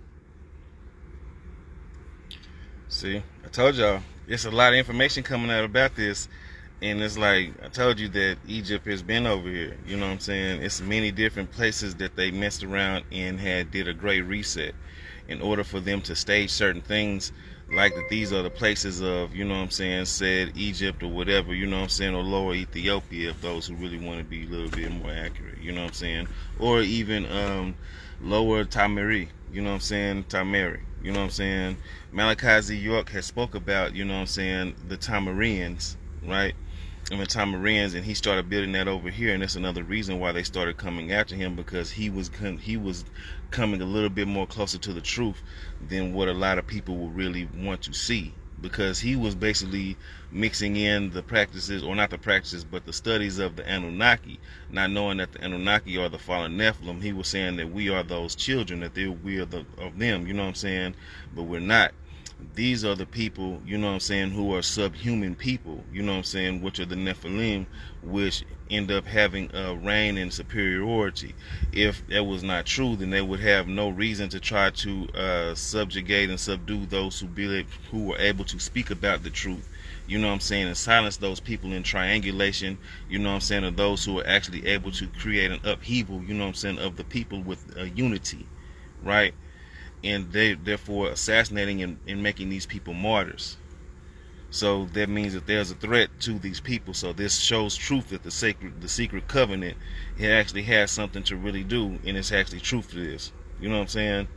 See, I told y'all, it's a lot of information coming out about this. And it's like, I told you that Egypt has been over here. You know what I'm saying? It's many different places that they messed around and did a great reset in order for them to stage certain things, like that these are the places of, you know what I'm saying, said Egypt or whatever, you know what I'm saying, or Lower Ethiopia, if those who really want to be a little bit more accurate, you know what I'm saying, or even Lower Tamari, you know what I'm saying, Tamari, you know what I'm saying. Malachi Z. York has spoke about, you know what I'm saying, the Tamarians, right? And the Tamarians, and he started building that over here, and that's another reason why they started coming after him, because he was coming a little bit more closer to the truth than what a lot of people would really want to see, because he was basically mixing in the practices, or not the practices, but the studies of the Anunnaki, not knowing that the Anunnaki are the fallen Nephilim. He was saying that we are those children, that we are of them, you know what I'm saying, but we're not. These are the people, you know what I'm saying, who are subhuman people, you know what I'm saying, which are the Nephilim, which end up having a reign and superiority. If that was not true, then they would have no reason to try to subjugate and subdue those who were able to speak about the truth, you know what I'm saying, and silence those people in triangulation, you know what I'm saying, or those who are actually able to create an upheaval, you know what I'm saying, of the people with unity, right? And they therefore assassinating and making these people martyrs. So that means that there's a threat to these people. So this shows truth that the secret covenant, it actually has something to really do, and it's actually truth to this. You know what I'm saying?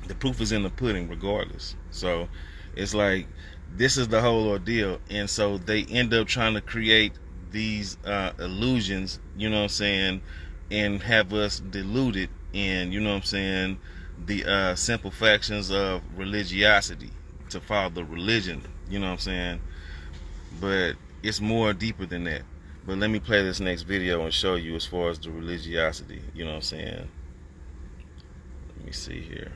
The proof is in the pudding regardless. So it's like, this is the whole ordeal. And so they end up trying to create these illusions, you know what I'm saying, and have us deluded in, you know what I'm saying, the simple factions of religiosity, to follow the religion, you know what I'm saying. But it's more deeper than that. But let me play this next video and show you as far as the religiosity, you know what I'm saying. Let me see here.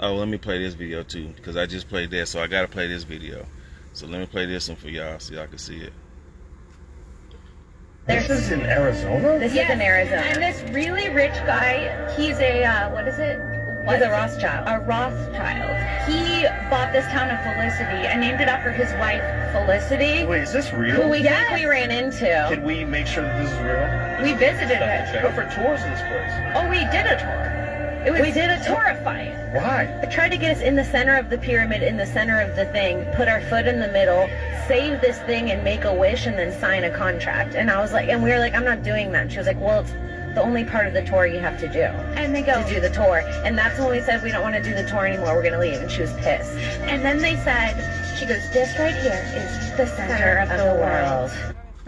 Oh, let me play this video too, because I just played that, so I gotta play this video. So let me play this one for y'all so y'all can see it. This is in Arizona? This is in Arizona. And this really rich guy, he's a, what is it? He's a Rothschild. A Rothschild. He bought this town of Felicity and named it after his wife, Felicity. Wait, is this real? Who we think we ran into. Can we make sure that this is real? We visited it. Go for tours of this place. Oh, we did a tour. We did a terrifying. Why? They tried to get us in the center of the pyramid, in the center of the thing, put our foot in the middle, save this thing and make a wish and then sign a contract. And I was like, and we were like, I'm not doing that. And she was like, well, it's the only part of the tour you have to do. And they go to do the tour. And that's when we said, we don't want to do the tour anymore, we're going to leave. And she was pissed. And then they said, she goes, this right here is the center of the world.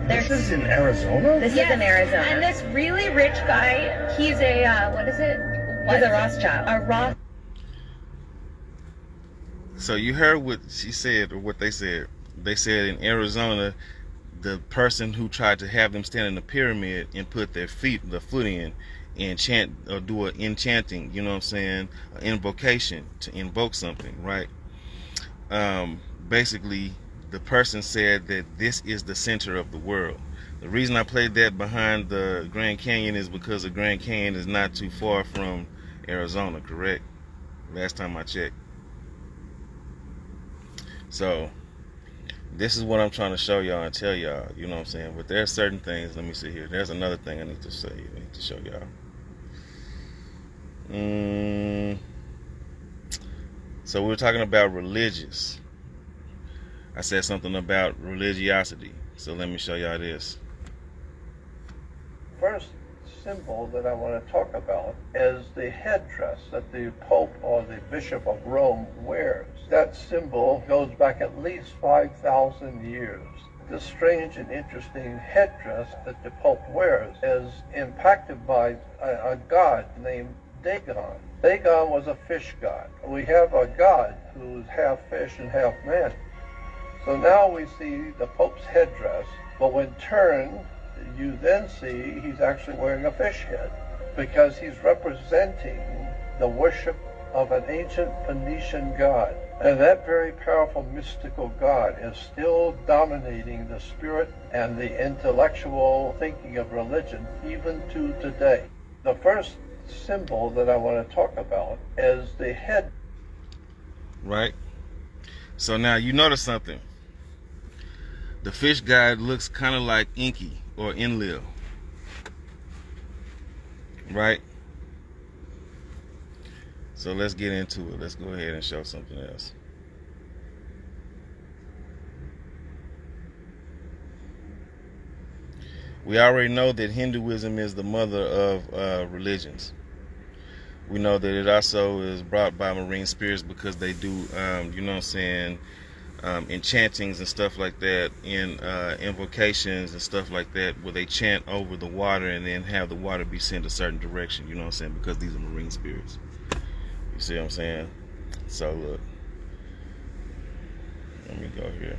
This is in Arizona? This is in Arizona. And this really rich guy, he's a, what is it? He's a Rothschild. A Roth. So you heard what she said, or what they said. They said in Arizona, the person who tried to have them stand in the pyramid and put the foot in and chant or do an enchanting, you know what I'm saying, an invocation to invoke something, right? Basically, the person said that this is the center of the world. The reason I played that behind the Grand Canyon is because the Grand Canyon is not too far from Arizona, correct? Last time I checked. So this is what I'm trying to show y'all and tell y'all, you know what I'm saying? But there are certain things, let me see here. There's another thing I need to say, I need to show y'all. So we were talking about religious. I said something about religiosity. So let me show y'all this. First symbol that I want to talk about is the headdress that the Pope or the Bishop of Rome wears. That symbol goes back at least 5,000 years. This strange and interesting headdress that the Pope wears is impacted by a god named Dagon. Dagon was a fish god. We have a god who's half fish and half man. So now we see the Pope's headdress, but when turned, you then see he's actually wearing a fish head because he's representing the worship of an ancient Phoenician god. And that very powerful mystical god is still dominating the spirit and the intellectual thinking of religion even to today. The first symbol that I want to talk about is the head. Right? So now you notice something. The fish god looks kind of like Enki or Enlil. Right? So let's get into it. Let's go ahead and show something else. We already know that Hinduism is the mother of religions. We know that it also is brought by marine spirits because they do, you know what I'm saying, enchantings and stuff like that, in invocations and stuff like that, where they chant over the water and then have the water be sent a certain direction, you know what I'm saying, because these are marine spirits. You see what I'm saying? So look, let me go here.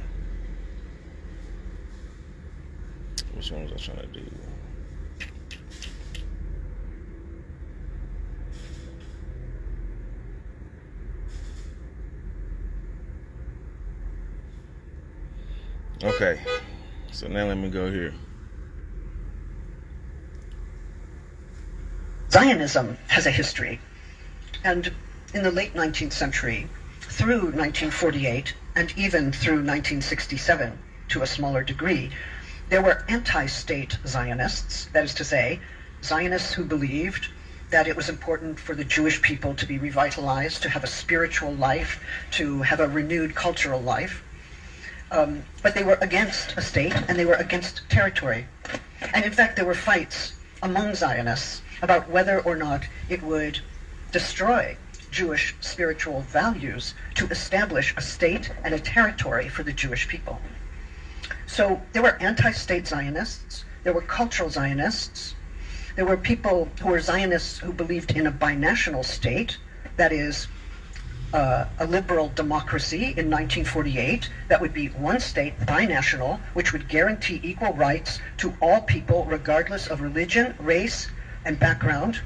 Which one was I trying to do? Okay, so now let me go here. Zionism has a history, and in the late 19th century, through 1948, and even through 1967 to a smaller degree, there were anti-state Zionists, that is to say, Zionists who believed that it was important for the Jewish people to be revitalized, to have a spiritual life, to have a renewed cultural life. But they were against a state, and they were against territory. And in fact, there were fights among Zionists about whether or not it would destroy Jewish spiritual values to establish a state and a territory for the Jewish people. So there were anti-state Zionists, there were cultural Zionists, there were people who were Zionists who believed in a binational state, that is, a liberal democracy in 1948 that would be one state, binational, which would guarantee equal rights to all people regardless of religion, race, and background.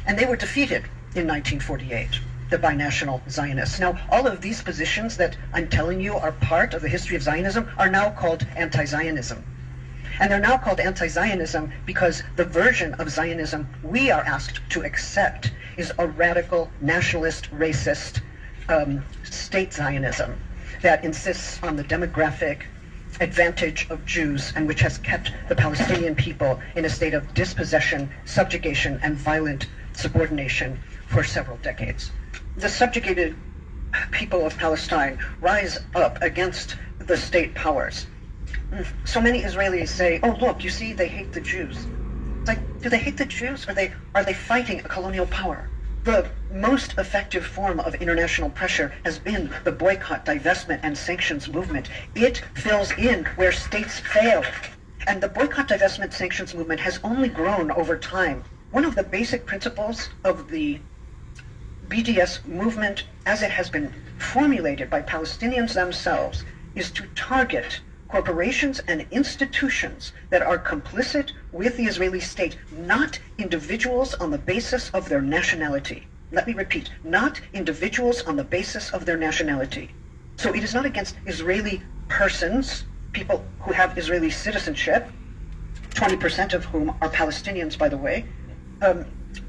And they were defeated in 1948, the binational Zionists. Now, all of these positions that I'm telling you are part of the history of Zionism are now called anti-Zionism. And they're now called anti-Zionism because the version of Zionism we are asked to accept is a radical, nationalist, racist state Zionism that insists on the demographic advantage of Jews and which has kept the Palestinian people in a state of dispossession, subjugation, and violent subordination for several decades. The subjugated people of Palestine rise up against the state powers. So many Israelis say, oh look, you see, they hate the Jews. It's like, do they hate the Jews, or are they fighting a colonial power? The most effective form of international pressure has been the boycott, divestment, and sanctions movement. It fills in where states fail. And the boycott, divestment, sanctions movement has only grown over time. One of the basic principles of the BDS movement, as it has been formulated by Palestinians themselves, is to target corporations and institutions that are complicit with the Israeli state, not individuals on the basis of their nationality. Let me repeat, not individuals on the basis of their nationality. So it is not against Israeli persons, people who have Israeli citizenship, 20% of whom are Palestinians, by the way,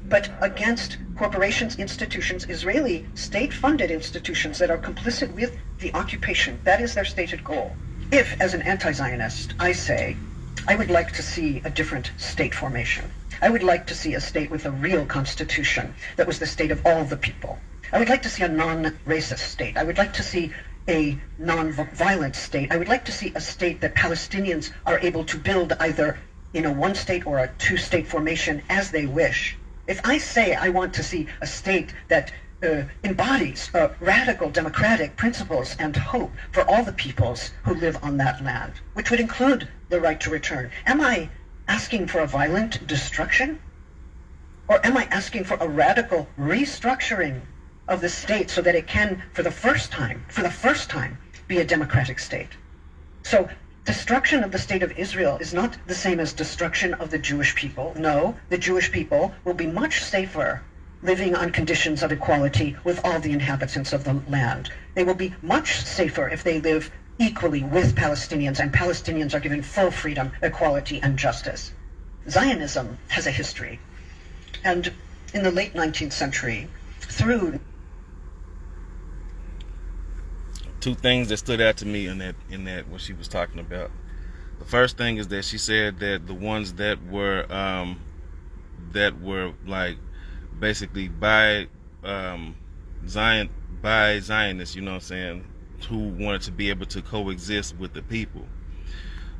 but against corporations, institutions, Israeli state-funded institutions that are complicit with the occupation. That is their stated goal. If, as an anti-Zionist, I say, I would like to see a different state formation. I would like to see a state with a real constitution that was the state of all the people. I would like to see a non-racist state. I would like to see a non-violent state. I would like to see a state that Palestinians are able to build either in a one-state or a two-state formation as they wish. If I say I want to see a state that embodies radical democratic principles and hope for all the peoples who live on that land, which would include the right to return, am I asking for a violent destruction? Or am I asking for a radical restructuring of the state so that it can, for the first time, be a democratic state? So destruction of the state of Israel is not the same as destruction of the Jewish people. No, the Jewish people will be much safer living on conditions of equality with all the inhabitants of the land. They will be much safer if they live equally with Palestinians, and Palestinians are given full freedom, equality, and justice. Zionism has a history. And in the late 19th century, through... Two things that stood out to me in that what she was talking about. The first thing is that she said that the ones that were like basically by Zionists, you know what I'm saying, who wanted to be able to coexist with the people,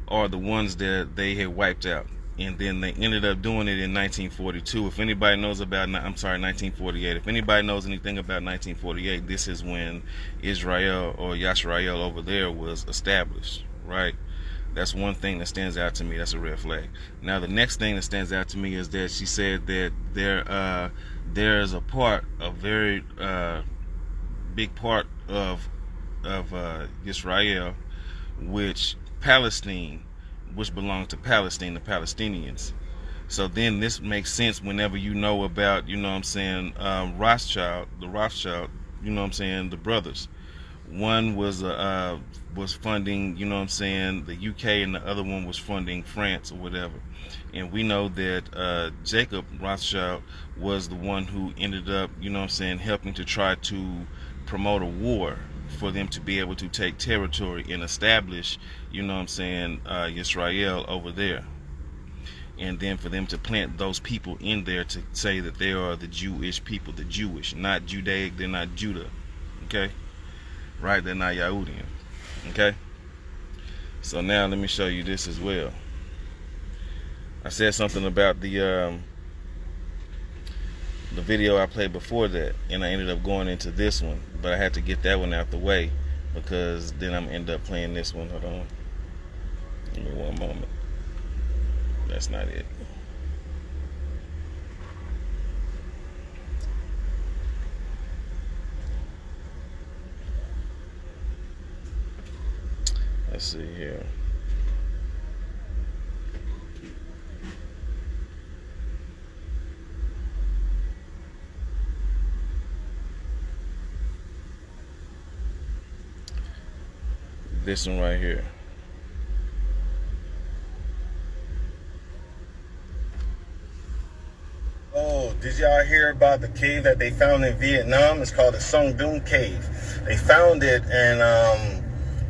are the ones that they had wiped out. And then they ended up doing it in 1942. If anybody knows about, 1948. If anybody knows anything about 1948, this is when Israel, or Yisrael over there, was established, right? That's one thing that stands out to me. That's a red flag. Now, the next thing that stands out to me is that she said that there is a very big part of Israel, which belongs to Palestine, the Palestinians. So then this makes sense whenever you know about, you know what I'm saying, Rothschild, you know what I'm saying, the brothers. One was funding, you know what I'm saying, the UK, and the other one was funding France or whatever. And we know that Jacob Rothschild was the one who ended up, you know what I'm saying, helping to try to promote a war for them to be able to take territory and establish, you know what I'm saying, Israel over there. And then for them to plant those people in there to say that they are the Jewish people, the Jewish, not Judaic, they're not Judah, okay? Right, they're not Yahudian, okay? So now let me show you this as well. I said something about the video I played before that, and I ended up going into this one, but I had to get that one out the way because then I'm end up playing this one. Hold on, give me one moment. That's not it. Let's see here. This one right here. Oh, did y'all hear about the cave that they found in Vietnam? It's called the Song Doom Cave. They found it, and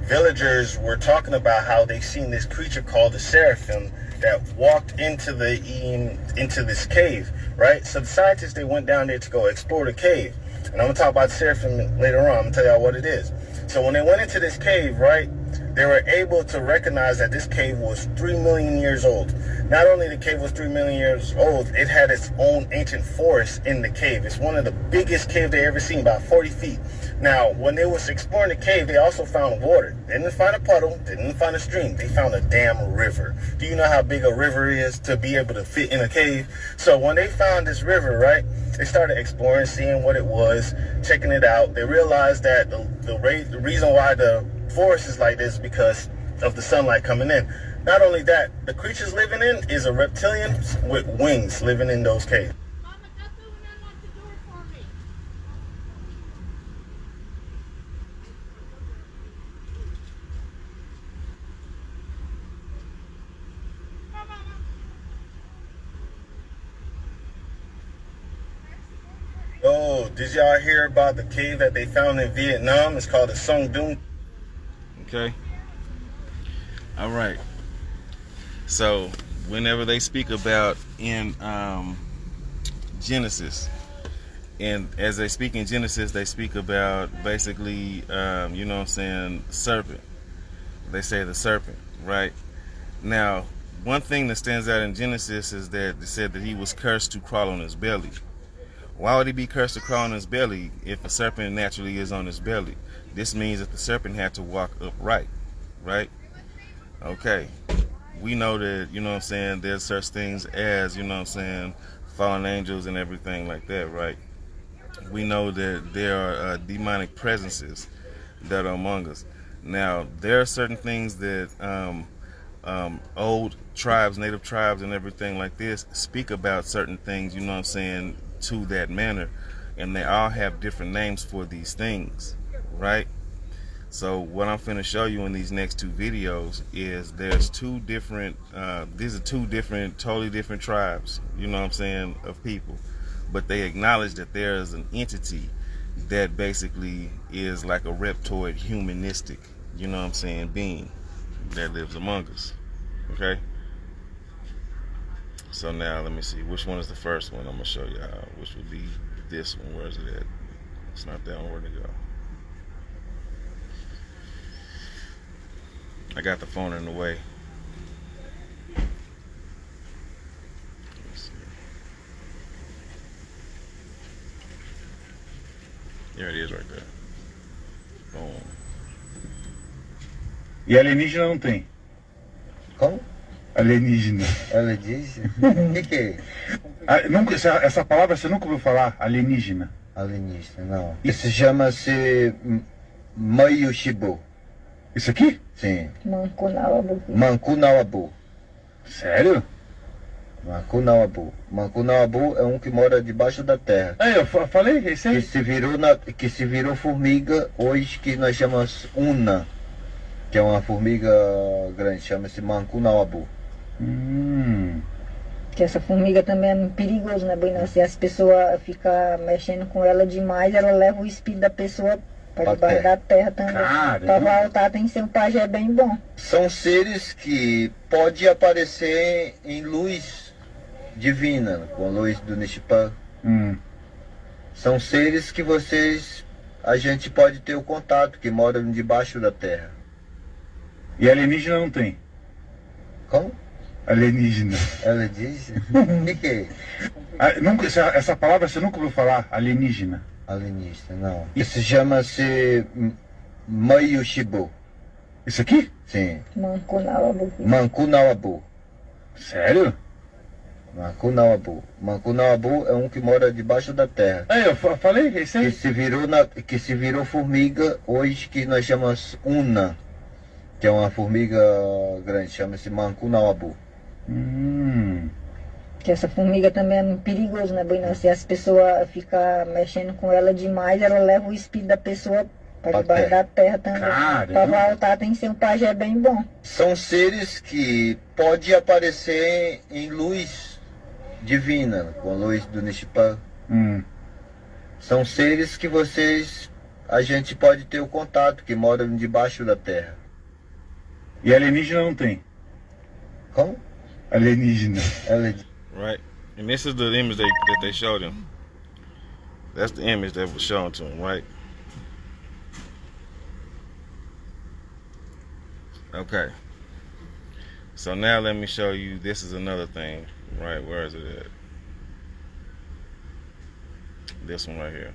villagers were talking about how they seen this creature called the Seraphim that walked into this cave, right? So the scientists, they went down there to go explore the cave. And I'm gonna talk about the Seraphim later on. I'm gonna tell y'all what it is. So when they went into this cave, right, they were able to recognize that this cave was 3 million years old. Not only the cave was 3 million years old, it had its own ancient forest in the cave. It's one of the biggest caves they ever seen, about 40 feet. Now, when they was exploring the cave, they also found water. They didn't find a puddle, they didn't find a stream, they found a damn river. Do you know how big a river is to be able to fit in a cave? So when they found this river, right, they started exploring, seeing what it was, checking it out. They realized that the reason why the forest is like this is because of the sunlight coming in. Not only that, the creatures living in is a reptilian with wings living in those caves. Oh, did y'all hear about the cave that they found in Vietnam? It's called the Song Doom. Okay. All right. So whenever they speak about in Genesis, And as they speak in Genesis, they speak about basically, you know what I'm saying, serpent. They say the serpent, right? Now, one thing that stands out in Genesis is that they said that he was cursed to crawl on his belly. Why would he be cursed to crawl on his belly if a serpent naturally is on his belly? This means that the serpent had to walk upright, right? Okay. We know that, you know what I'm saying, there's such things as, you know what I'm saying, fallen angels and everything like that, right? We know that there are demonic presences that are among us. Now, there are certain things that old tribes, native tribes and everything like this speak about certain things, you know what I'm saying, to that manner, and they all have different names for these things, right? So what I'm finna show you in these next two videos is there's two different these are two different, totally different tribes, you know what I'm saying, of people, but they acknowledge that there is an entity that basically is like a reptoid, humanistic, you know what I'm saying, being that lives among us. Okay, so now let me see which one is the first one. I'm gonna show you how, which would be this one. Where is it at? It's not that one. Where to go? I got the phone in the way. Let's see. There it is right there. Boom. E alienígena não tem. Como? Alienígena. Alienígena? O que é? Nunca, essa palavra você nunca ouviu falar? Alienígena. Alienígena, não. Isso chama-se Maio Shibu. Isso aqui? Sim. Mancunawabu. Mancunawabu. Sério? Mancunawabu. Mancunawabu é um que mora debaixo da terra. Eu falei, esse aí. Que se virou formiga, hoje que nós chamamos Una, que é uma formiga grande, chama-se Mancunawabu. Que essa formiga também é perigosa, né, Buina? Se as pessoas ficam mexendo com ela demais, ela leva o espírito da pessoa para debaixo da terra também. Para voltar tem que ser um pajé bem bom. São seres que pode aparecer em luz divina, com a luz do Nishipan. São seres que a gente pode ter o contato, que moram debaixo da terra. E alienígena não tem. Como? Alienígena. Alienígena? O que é? Nunca, essa palavra você nunca ouviu falar? Alienígena. Alienígena, não. Isso chama-se Maio Shibu. Isso aqui? Sim. Mancunawabu. Mancunawabu. Sério? Mancunawabu. Mancunawabu é um que mora debaixo da terra. Eu falei, esse aí. Que se virou formiga, hoje que nós chamamos Una, que é uma formiga grande, chama-se Mancunawabu. Que essa formiga também é perigosa, né, Buina? Se as pessoas ficam mexendo com ela demais, ela leva o espírito da pessoa para debaixo da terra também. Para voltar tem que ser um pajé bem bom. São seres que pode aparecer em luz divina, com a luz do Nishipan. São seres que a gente pode ter o contato, que moram debaixo da terra. E alienígena não tem. Como? Alienígena. Right, and this is the image that they showed him. That's the image that was shown to him, right? Okay. So now let me show you, this is another thing, right? Where is it at? This one right here.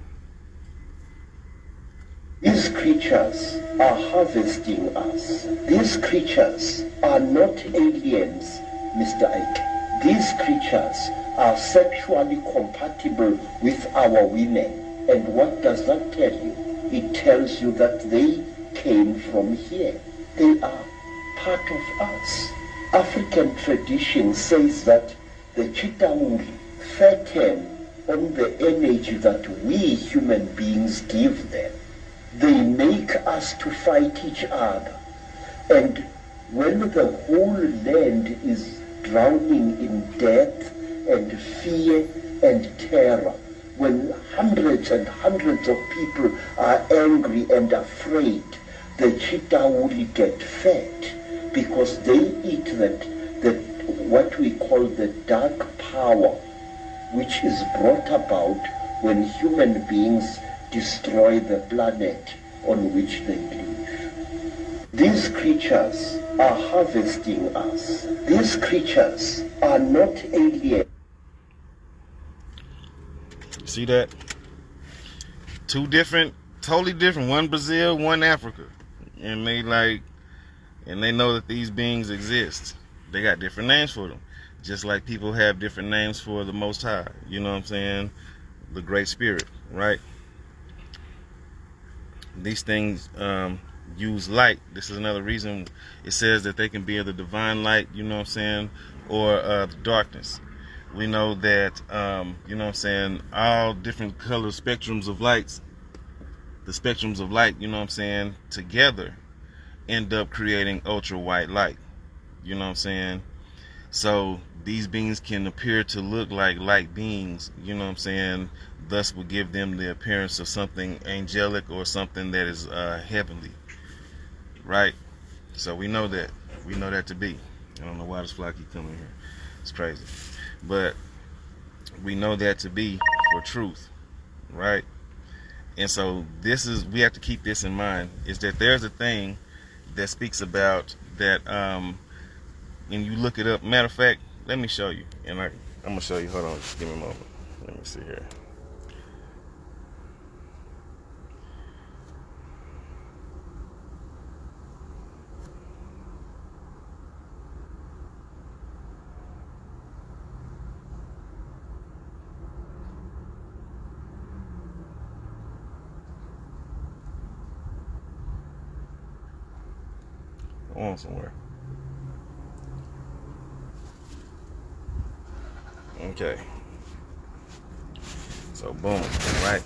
These creatures are harvesting us. These creatures are not aliens, Mr. Ike. These creatures are sexually compatible with our women. And what does that tell you? It tells you that they came from here. They are part of us. African tradition says that the Chitauri fatten on the energy that we human beings give them. They make us to fight each other. And when the whole land is drowning in death and fear and terror, when hundreds and hundreds of people are angry and afraid, the Chitauri get fed because they eat what we call the dark power, which is brought about when human beings destroy the planet on which they live. These creatures are harvesting us. These creatures are not alien. See that? Two different, totally different. One Brazil, one Africa. And they know that these beings exist. They got different names for them. Just like people have different names for the Most High. You know what I'm saying? The Great Spirit, right? These things use light. This is another reason it says that they can be of the divine light, you know what I'm saying, or the darkness. We know that, you know what I'm saying, all different color spectrums of lights, the spectrums of light, you know what I'm saying, together end up creating ultra white light. You know what I'm saying? So these beings can appear to look like light beings, you know what I'm saying, thus will give them the appearance of something angelic or something that is heavenly, right? So we know that to be. I don't know why this fly keep coming here, it's crazy, but we know that to be for truth, right? And so we have to keep this in mind, is that there's a thing that speaks about that, and you look it up. Matter of fact, let me show you. And I'm going to show you. Hold on. Just give me a moment. Let me see here. I'm on somewhere. Okay. So boom, right?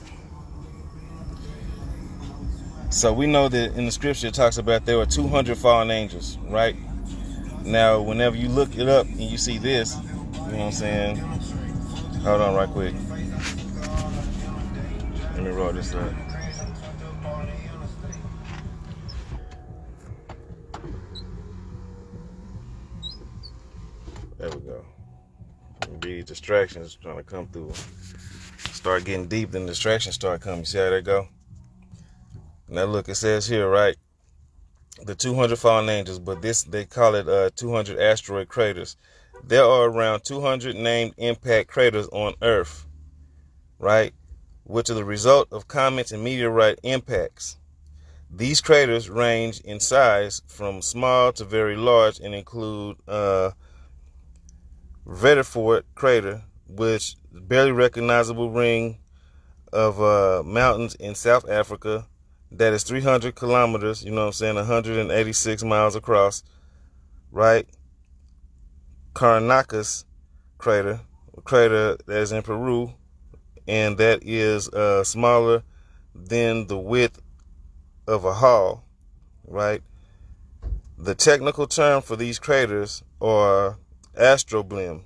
So we know that in the scripture it talks about there were 200 fallen angels, right? Now, whenever you look it up and you see this, you know what I'm saying? Hold on right quick. Let me roll this up. There we go. These distractions trying to come through. Start getting deep, then distractions start coming. You see how they go? Now look, it says here, right? The 200 fallen angels, but they call it 200 asteroid craters. There are around 200 named impact craters on Earth, right? Which are the result of comets and meteorite impacts. These craters range in size from small to very large and include Vredefort crater, which is a barely recognizable ring of mountains in South Africa that is 300 kilometers, you know what I'm saying, 186 miles across, right? Caracas crater, a crater that is in Peru, and that is smaller than the width of a hall, right? The technical term for these craters are astroblem,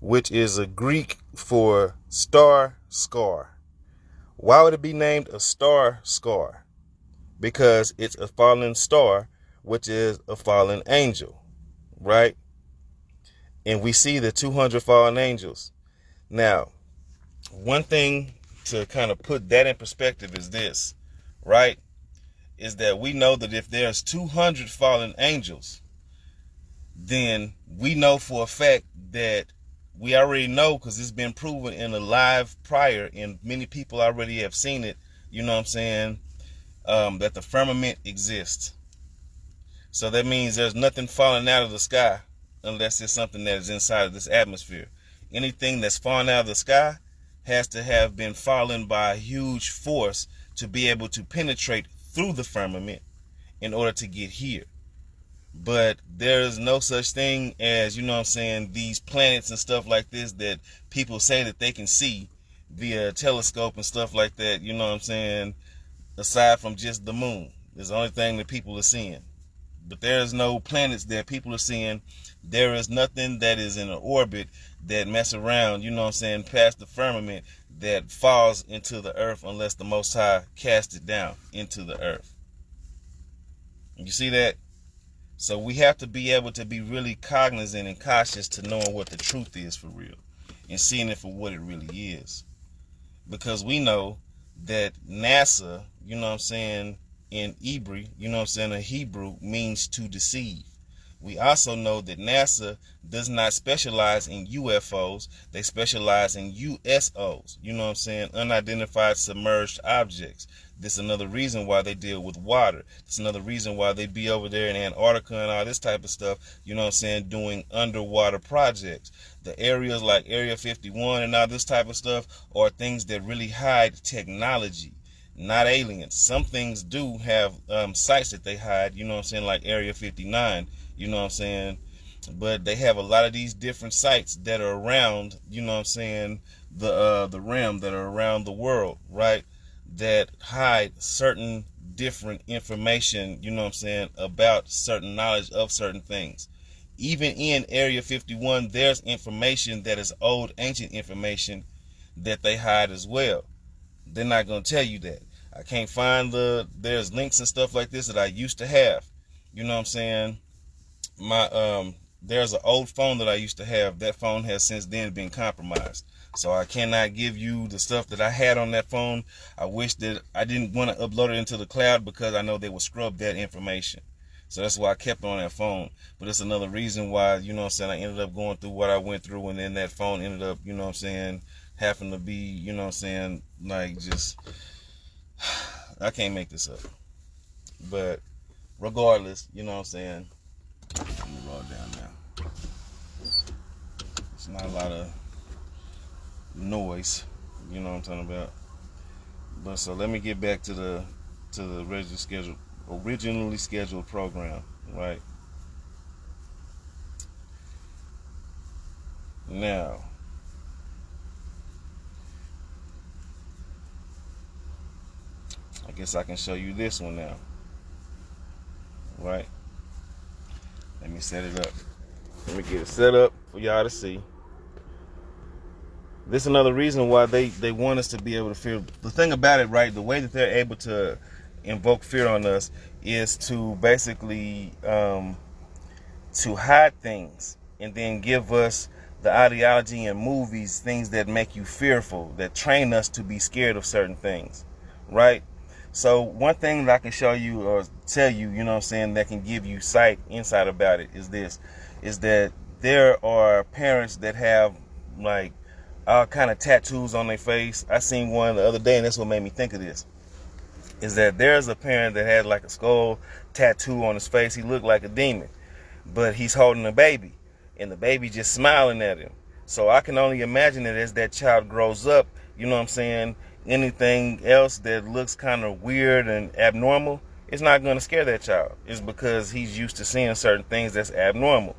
which is a Greek for star scar. Why would it be named a star scar? Because it's a fallen star, which is a fallen angel, right? And we see the 200 fallen angels. Now, one thing to kind of put that in perspective is this, right? Is that we know that if there's 200 fallen angels, then we know for a fact that we already know, because it's been proven in a live prior, and many people already have seen it, you know what I'm saying, that the firmament exists. So that means there's nothing falling out of the sky unless it's something that is inside of this atmosphere. Anything that's falling out of the sky has to have been fallen by a huge force to be able to penetrate through the firmament in order to get here. But there is no such thing as, you know what I'm saying, these planets and stuff like this that people say that they can see via telescope and stuff like that, you know what I'm saying, aside from just the moon. It's the only thing that people are seeing. But there is no planets that people are seeing. There is nothing that is in an orbit that mess around, you know what I'm saying, past the firmament that falls into the earth unless the Most High casts it down into the earth. You see that? So we have to be able to be really cognizant and cautious to knowing what the truth is for real and seeing it for what it really is. because we know that NASA, you know what I'm saying, in Hebrew, you know what I'm saying, in Hebrew means to deceive. We also know that NASA does not specialize in UFOs. They specialize in USOs, you know what I'm saying, unidentified submerged objects. This is another reason why they deal with water. It's another reason why they be over there in Antarctica and all this type of stuff, you know what I'm saying, doing underwater projects. The areas like Area 51 and all this type of stuff are things that really hide technology, not aliens. Some things do have sites that they hide, you know what I'm saying, like Area 59, you know what I'm saying, but they have a lot of these different sites that are around, you know what I'm saying, the realm, that are around the world, right, that hide certain different information, you know what I'm saying, about certain knowledge of certain things. Even in Area 51, there's information that is old, ancient information that they hide as well. They're not going to tell you that. I can't find there's links and stuff like this that I used to have. You know what I'm saying? There's an old phone that I used to have. That phone has since then been compromised. So I cannot give you the stuff that I had on that phone. I wish that I didn't want to upload it into the cloud because I know they would scrub that information. So that's why I kept it on that phone. But it's another reason why, you know what I'm saying, I ended up going through what I went through, and then that phone ended up, you know what I'm saying, having to be, you know what I'm saying, like just, I can't make this up. But regardless, you know what I'm saying, let me roll it down now. It's not a lot of noise, you know what I'm talking about. But so let me get back to the originally scheduled program, right? Now, I guess I can show you this one now, right? Let me set it up. Let me get it set up for y'all to see. This is another reason why they want us to be able to fear. The thing about it, right, the way that they're able to invoke fear on us is to basically to hide things and then give us the ideology in movies, things that make you fearful, that train us to be scared of certain things, right? So one thing that I can show you or tell you, you know what I'm saying, that can give you insight about it is this, is that there are parents that have like all kind of tattoos on their face. I seen one the other day, and that's what made me think of this, is that there's a parent that had like a skull tattoo on his face. He looked like a demon, but he's holding a baby, and the baby just smiling at him. So I can only imagine that as that child grows up, you know what I'm saying, anything else that looks kind of weird and abnormal, it's not going to scare that child. It's because he's used to seeing certain things that's abnormal.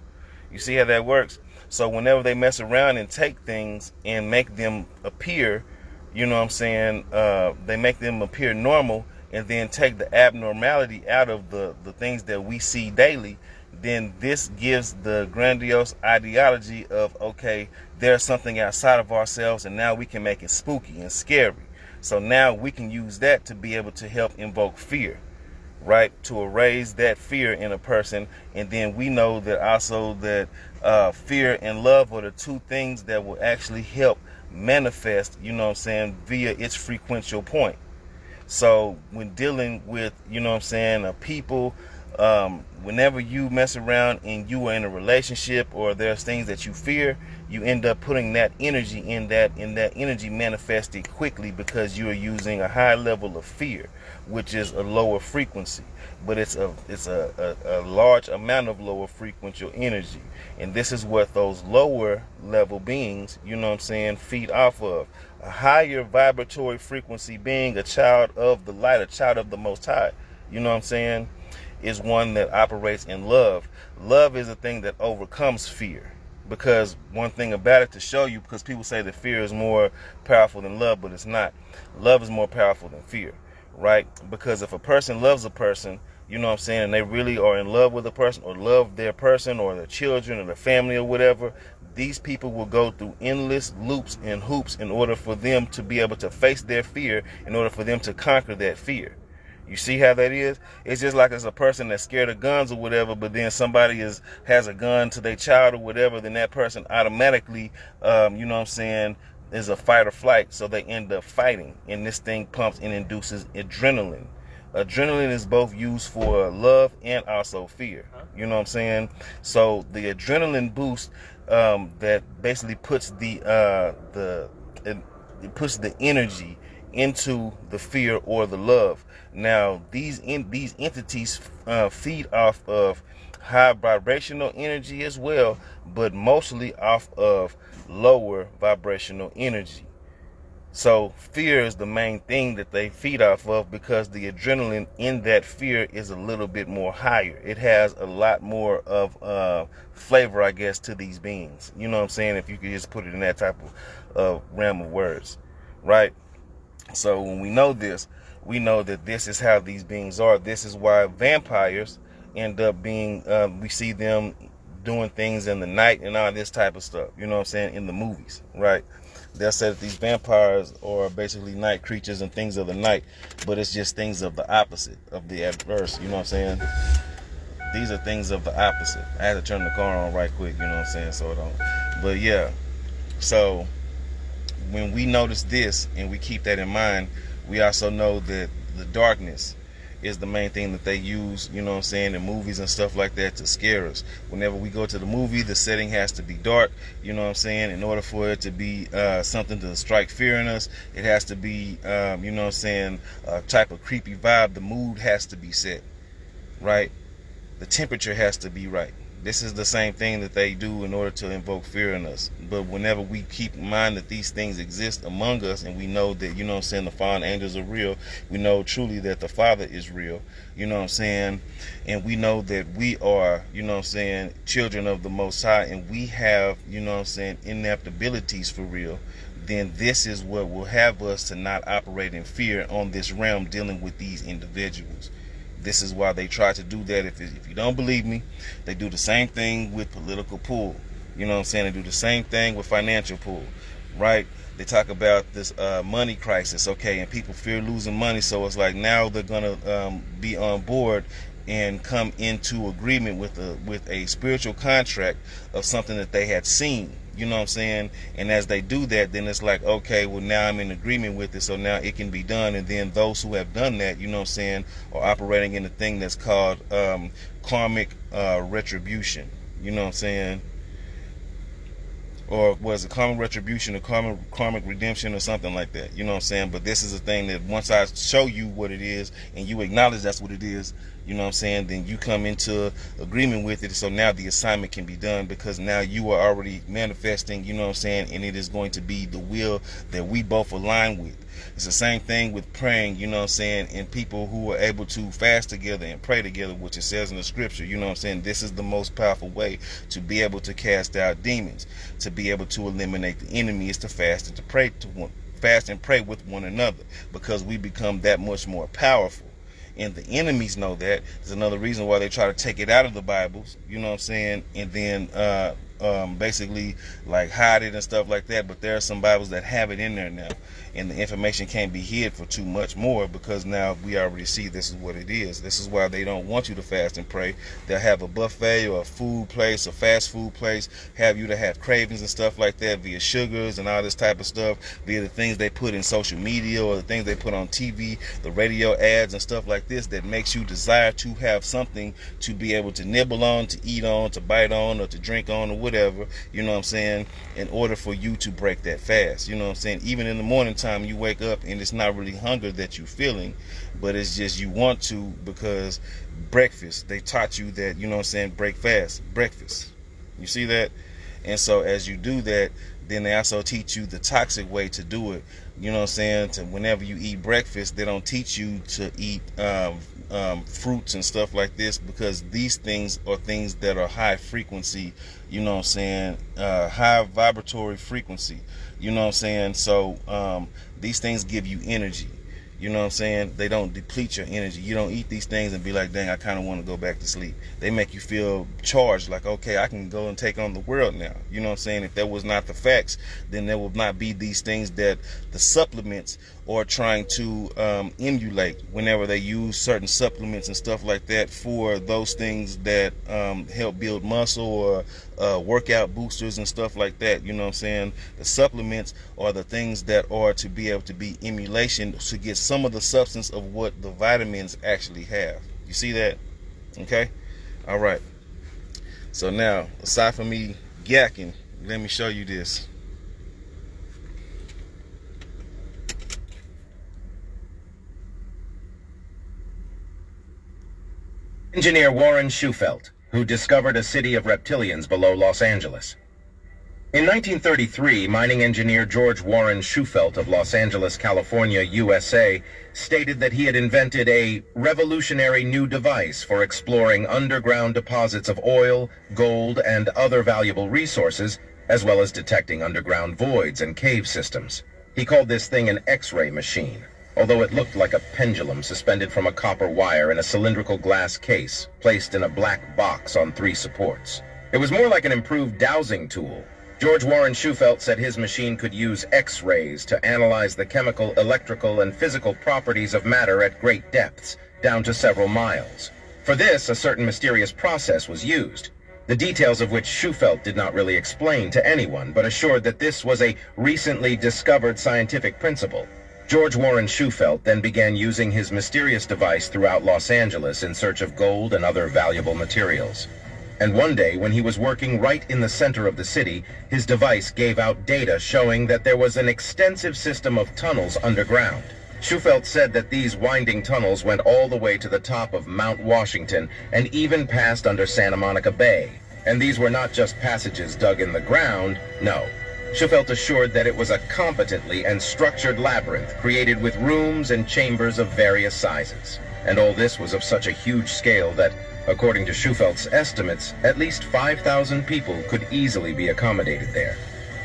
You see how that works? So whenever they mess around and take things and make them appear, you know what I'm saying, they make them appear normal and then take the abnormality out of the things that we see daily, then this gives the grandiose ideology of, okay, there's something outside of ourselves, and now we can make it spooky and scary. So now we can use that to be able to help invoke fear, right? To erase that fear in a person. And then we know that also that fear and love are the two things that will actually help manifest, you know what I'm saying, via its frequential point. So when dealing with, you know what I'm saying, a people, whenever you mess around and you are in a relationship or there's things that you fear, you end up putting that energy in that energy manifested quickly because you are using a high level of fear, which is a lower frequency, but it's a large amount of lower frequential energy. And this is what those lower level beings, you know what I'm saying, feed off of. A higher vibratory frequency being, a child of the light, a child of the Most High, you know what I'm saying, is one that operates in love. Love is a thing that overcomes fear. Because one thing about it to show you, because people say that fear is more powerful than love, but it's not. Love is more powerful than fear, right? Because if a person loves a person, you know what I'm saying, and they really are in love with a person or love their person or their children or their family or whatever, these people will go through endless loops and hoops in order for them to be able to face their fear, in order for them to conquer that fear. You see how that is? It's just like as a person that's scared of guns or whatever, but then somebody has a gun to their child or whatever, then that person automatically, you know what I'm saying, is a fight or flight, so they end up fighting, and this thing pumps and induces adrenaline. Adrenaline is both used for love and also fear. You know what I'm saying? So the adrenaline boost that basically puts it puts the energy into the fear or the love. Now these entities feed off of high vibrational energy as well, but mostly off of lower vibrational energy. So fear is the main thing that they feed off of, because the adrenaline in that fear is a little bit more higher. It has a lot more of flavor, I guess, to these beings. You know what I'm saying? If you could just put it in that type of realm of words, right? So when we know this, we know that this is how these beings are. This is why vampires end up being, we see them doing things in the night and all this type of stuff. You know what I'm saying? In the movies, right? They'll say that these vampires are basically night creatures and things of the night, but it's just things of the opposite, of the adverse. You know what I'm saying? These are things of the opposite. I had to turn the car on right quick, you know what I'm saying, so it don't. But yeah, so when we notice this and we keep that in mind, we also know that the darkness is the main thing that they use, you know what I'm saying, in movies and stuff like that to scare us. Whenever we go to the movie, the setting has to be dark, you know what I'm saying, in order for it to be something to strike fear in us. It has to be, you know what I'm saying, a type of creepy vibe. The mood has to be set, right? The temperature has to be right. This is the same thing that they do in order to invoke fear in us. But whenever we keep in mind that these things exist among us, and we know that, you know what I'm saying, the fallen angels are real, we know truly that the Father is real, you know what I'm saying, and we know that we are, you know what I'm saying, children of the Most High, and we have, you know what I'm saying, inept abilities for real, then this is what will have us to not operate in fear on this realm dealing with these individuals. This is why they try to do that. If you don't believe me, they do the same thing with political pull. You know what I'm saying? They do the same thing with financial pull, right? They talk about this money crisis, okay, and people fear losing money, so it's like now they're gonna be on board and come into agreement with a spiritual contract of something that they had seen. You know what I'm saying? And as they do that, then it's like, okay, well, now I'm in agreement with it, so now it can be done. And then those who have done that, you know what I'm saying, are operating in a thing that's called karmic retribution. You know what I'm saying? Or was it karmic retribution or karmic redemption or something like that? You know what I'm saying? But this is a thing that once I show you what it is and you acknowledge that's what it is, you know what I'm saying, then you come into agreement with it. So now the assignment can be done, because now you are already manifesting, you know what I'm saying, and it is going to be the will that we both align with. It's the same thing with praying, you know what I'm saying, and people who are able to fast together and pray together, which it says in the scripture, you know what I'm saying. This is the most powerful way to be able to cast out demons, to be able to eliminate the enemy, is to fast and to pray fast and pray with one another, because we become that much more powerful. And the enemies know that. There's another reason why they try to take it out of the Bibles, you know what I'm saying, and then basically like hide it and stuff like that. But there are some Bibles that have it in there now, and the information can't be hid for too much more, because now we already see this is what it is. This is why they don't want you to fast and pray. They'll have a buffet or a food place, a fast food place, have you to have cravings and stuff like that via sugars and all this type of stuff, via the things they put in social media or the things they put on TV, the radio ads and stuff like this, that makes you desire to have something to be able to nibble on, to eat on, to bite on, or to drink on, or whatever, you know what I'm saying, in order for you to break that fast. You know what I'm saying? Even in the morning time, you wake up and it's not really hunger that you're feeling, but it's just you want to, because breakfast, they taught you that, you know what I'm saying, break fast, breakfast. You see that? And so as you do that, then they also teach you the toxic way to do it. You know what I'm saying? To whenever you eat breakfast, they don't teach you to eat fruits and stuff like this, because these things are things that are high frequency, you know what I'm saying, high vibratory frequency, you know what I'm saying. So these things give you energy. You know what I'm saying? They don't deplete your energy. You don't eat these things and be like, dang, I kind of want to go back to sleep. They make you feel charged, like, okay, I can go and take on the world now. You know what I'm saying? If that was not the facts, then there would not be these things that the supplements or trying to emulate whenever they use certain supplements and stuff like that for those things that help build muscle or workout boosters and stuff like that. You know what I'm saying? The supplements are the things that are to be able to be emulation to get some of the substance of what the vitamins actually have. You see that? Okay? All right. So now, aside from me yakking, let me show you this. Engineer Warren Shufelt, who discovered a city of reptilians below Los Angeles. In 1933, mining engineer George Warren Shufelt of Los Angeles, California, USA, stated that he had invented a revolutionary new device for exploring underground deposits of oil, gold, and other valuable resources, as well as detecting underground voids and cave systems. He called this thing an X-ray machine, although it looked like a pendulum suspended from a copper wire in a cylindrical glass case placed in a black box on 3 supports. It was more like an improved dowsing tool. George Warren Shufelt said his machine could use X-rays to analyze the chemical, electrical, and physical properties of matter at great depths, down to several miles. For this, a certain mysterious process was used, the details of which Shufelt did not really explain to anyone, but assured that this was a recently discovered scientific principle. George Warren Shufelt then began using his mysterious device throughout Los Angeles in search of gold and other valuable materials. And one day, when he was working right in the center of the city, his device gave out data showing that there was an extensive system of tunnels underground. Shufelt said that these winding tunnels went all the way to the top of Mount Washington and even passed under Santa Monica Bay. And these were not just passages dug in the ground, no. Shufelt assured that it was a competently and structured labyrinth created with rooms and chambers of various sizes. And all this was of such a huge scale that, according to Schufelt's estimates, at least 5,000 people could easily be accommodated there.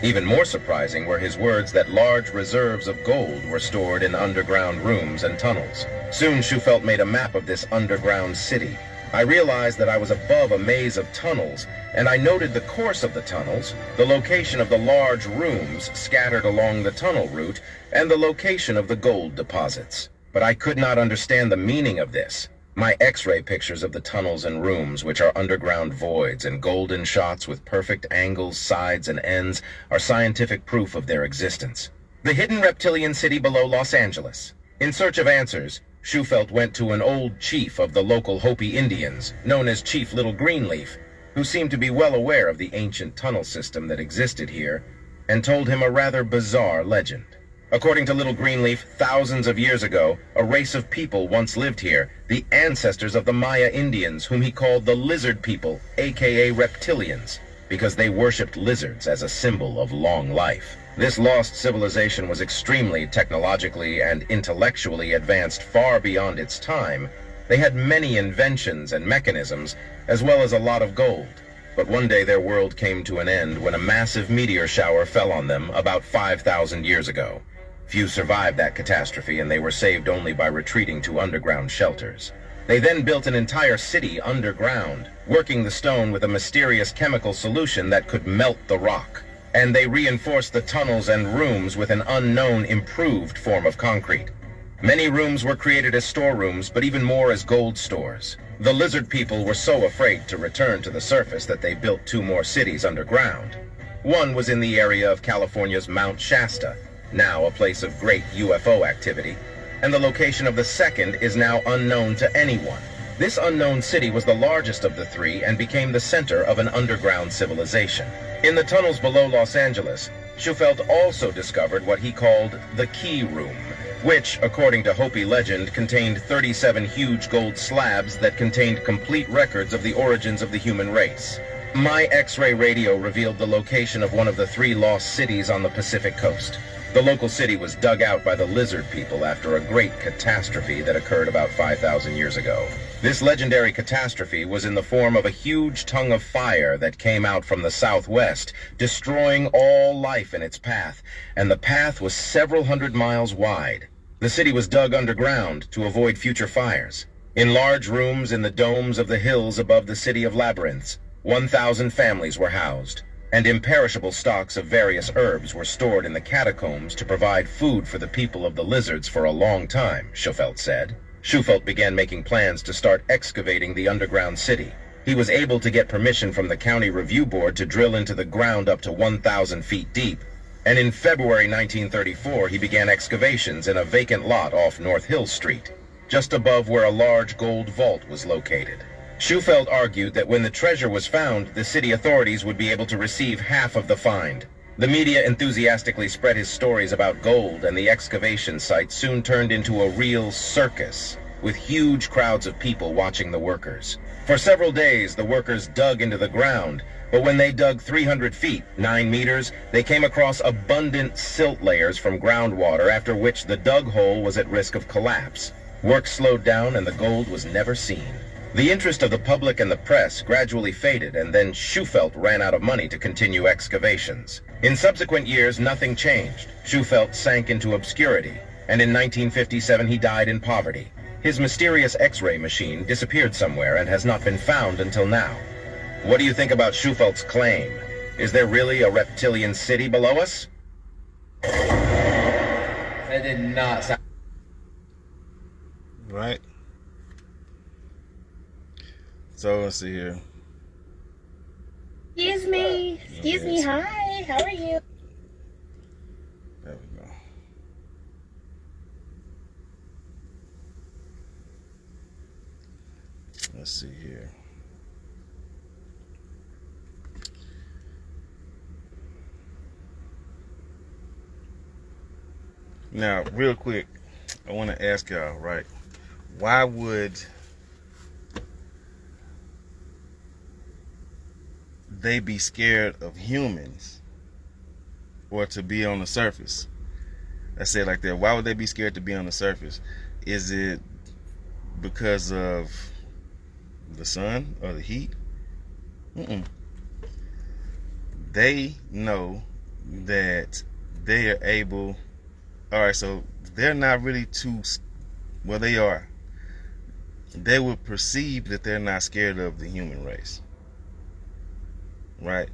Even more surprising were his words that large reserves of gold were stored in underground rooms and tunnels. Soon Shufelt made a map of this underground city. I realized that I was above a maze of tunnels, and I noted the course of the tunnels, the location of the large rooms scattered along the tunnel route, and the location of the gold deposits. But I could not understand the meaning of this. My X-ray pictures of the tunnels and rooms, which are underground voids and golden shots with perfect angles, sides, and ends, are scientific proof of their existence. The hidden reptilian city below Los Angeles. In search of answers, Shufelt went to an old chief of the local Hopi Indians, known as Chief Little Greenleaf, who seemed to be well aware of the ancient tunnel system that existed here, and told him a rather bizarre legend. According to Little Greenleaf, thousands of years ago, a race of people once lived here, the ancestors of the Maya Indians, whom he called the lizard people, aka reptilians, because they worshipped lizards as a symbol of long life. This lost civilization was extremely technologically and intellectually advanced far beyond its time. They had many inventions and mechanisms, as well as a lot of gold. But one day their world came to an end when a massive meteor shower fell on them about 5,000 years ago. Few survived that catastrophe, and they were saved only by retreating to underground shelters. They then built an entire city underground, working the stone with a mysterious chemical solution that could melt the rock. And they reinforced the tunnels and rooms with an unknown, improved form of concrete. Many rooms were created as storerooms, but even more as gold stores. The lizard people were so afraid to return to the surface that they built 2 more cities underground. One was in the area of California's Mount Shasta, now a place of great UFO activity, and the location of the second is now unknown to anyone. This unknown city was the largest of the 3 and became the center of an underground civilization. In the tunnels below Los Angeles, Shufelt also discovered what he called the Key Room, which, according to Hopi legend, contained 37 huge gold slabs that contained complete records of the origins of the human race. My X-ray radio revealed the location of one of the 3 lost cities on the Pacific coast. The local city was dug out by the lizard people after a great catastrophe that occurred about 5,000 years ago. This legendary catastrophe was in the form of a huge tongue of fire that came out from the southwest, destroying all life in its path, and the path was several hundred miles wide. The city was dug underground to avoid future fires. In large rooms in the domes of the hills above the city of Labyrinths, 1,000 families were housed. and imperishable stocks of various herbs were stored in the catacombs to provide food for the people of the lizards for a long time, Shufelt said. Shufelt began making plans to start excavating the underground city. He was able to get permission from the County Review Board to drill into the ground up to 1,000 feet deep, and in February 1934 he began excavations in a vacant lot off North Hill Street, just above where a large gold vault was located. Shufelt argued that when the treasure was found, the city authorities would be able to receive half of the find. The media enthusiastically spread his stories about gold, and the excavation site soon turned into a real circus, with huge crowds of people watching the workers. For several days, the workers dug into the ground, but when they dug 300 feet, 9 meters, they came across abundant silt layers from groundwater, after which the dug hole was at risk of collapse. Work slowed down and the gold was never seen. The interest of the public and the press gradually faded, and then Shufelt ran out of money to continue excavations. In subsequent years, nothing changed. Shufelt sank into obscurity, and in 1957 he died in poverty. His mysterious X-ray machine disappeared somewhere and has not been found until now. What do you think about Shufelt's claim? Is there really a reptilian city below us? That did not sound... Right. So let's see here. Excuse me. Excuse me. Hi. How are you? There we go. Let's see here. Now, real quick, I want to ask y'all, right? Why would they be scared of humans or to be on the surface? I say it like that. Why would they be scared to be on the surface? Is it because of the sun or the heat? They know that they are able. All right, so they're not really too. Well, they are. They would perceive that they're not scared of the human race, right?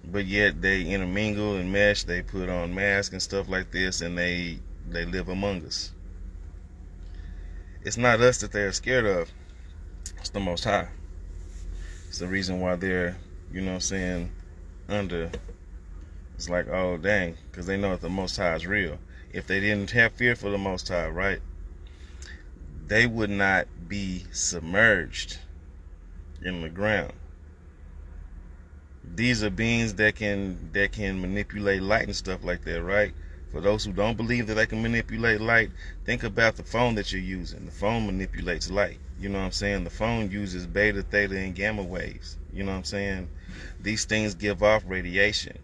But yet they intermingle and mesh. They put on masks and stuff like this, and they live among us. It's not us that they're scared of. It's the Most High. It's the reason why they're, you know what I'm saying, under. It's like, oh dang, because they know that the Most High is real. If they didn't have fear for the Most High, right, they would not be submerged in the ground. These are beings that can manipulate light and stuff like that, right? For those who don't believe that they can manipulate light, think about the phone that you're using. The phone manipulates light. You know what I'm saying? The phone uses beta, theta, and gamma waves. You know what I'm saying? These things give off radiation.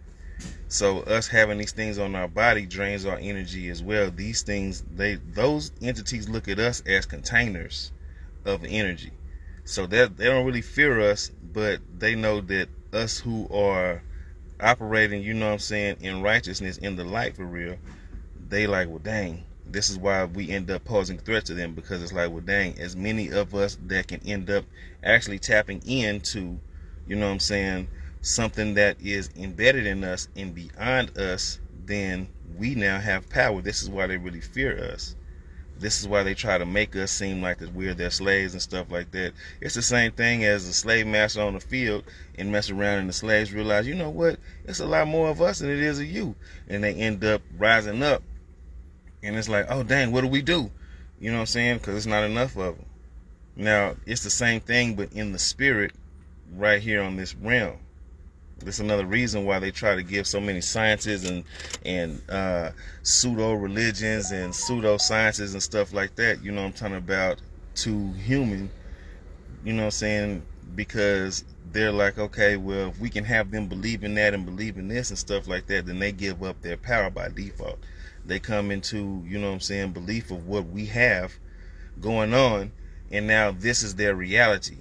So us having these things on our body drains our energy as well. These things, those entities look at us as containers of energy. So that they don't really fear us, but they know that us who are operating, you know what I'm saying, in righteousness, in the light for real, they like, well dang, this is why we end up posing threats to them, because it's like, well dang, as many of us that can end up actually tapping into, you know what I'm saying, something that is embedded in us and beyond us, then we now have power. This is why they really fear us. This is why they try to make us seem like that we're their slaves and stuff like that. It's the same thing as a slave master on the field and mess around and the slaves realize, you know what, it's a lot more of us than it is of you. And they end up rising up. And it's like, oh dang, what do we do? You know what I'm saying? Because it's not enough of them. Now, it's the same thing, but in the spirit right here on this realm. This is another reason why they try to give so many sciences and pseudo religions and pseudo sciences and stuff like that, you know what I'm talking about, to human, you know what I'm saying, because they're like, okay, well, if we can have them believe in that and believe in this and stuff like that, then they give up their power by default. They come into, you know what I'm saying, belief of what we have going on, and now this is their reality.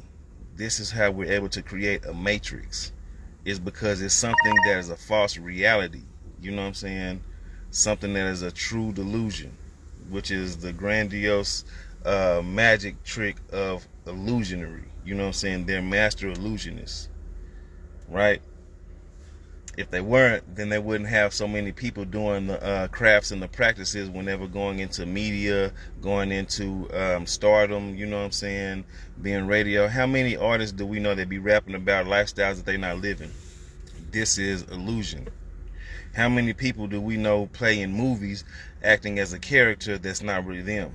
This is how we're able to create a matrix. Is because it's something that is a false reality, you know what I'm saying, something that is a true delusion, which is the grandiose magic trick of illusionary, you know what I'm saying, they're master illusionists, right? If they weren't, then they wouldn't have so many people doing the crafts and the practices whenever going into media, going into stardom, you know what I'm saying, being radio. How many artists do we know that be rapping about lifestyles that they're not living? This is illusion. How many people do we know play in movies acting as a character that's not really them?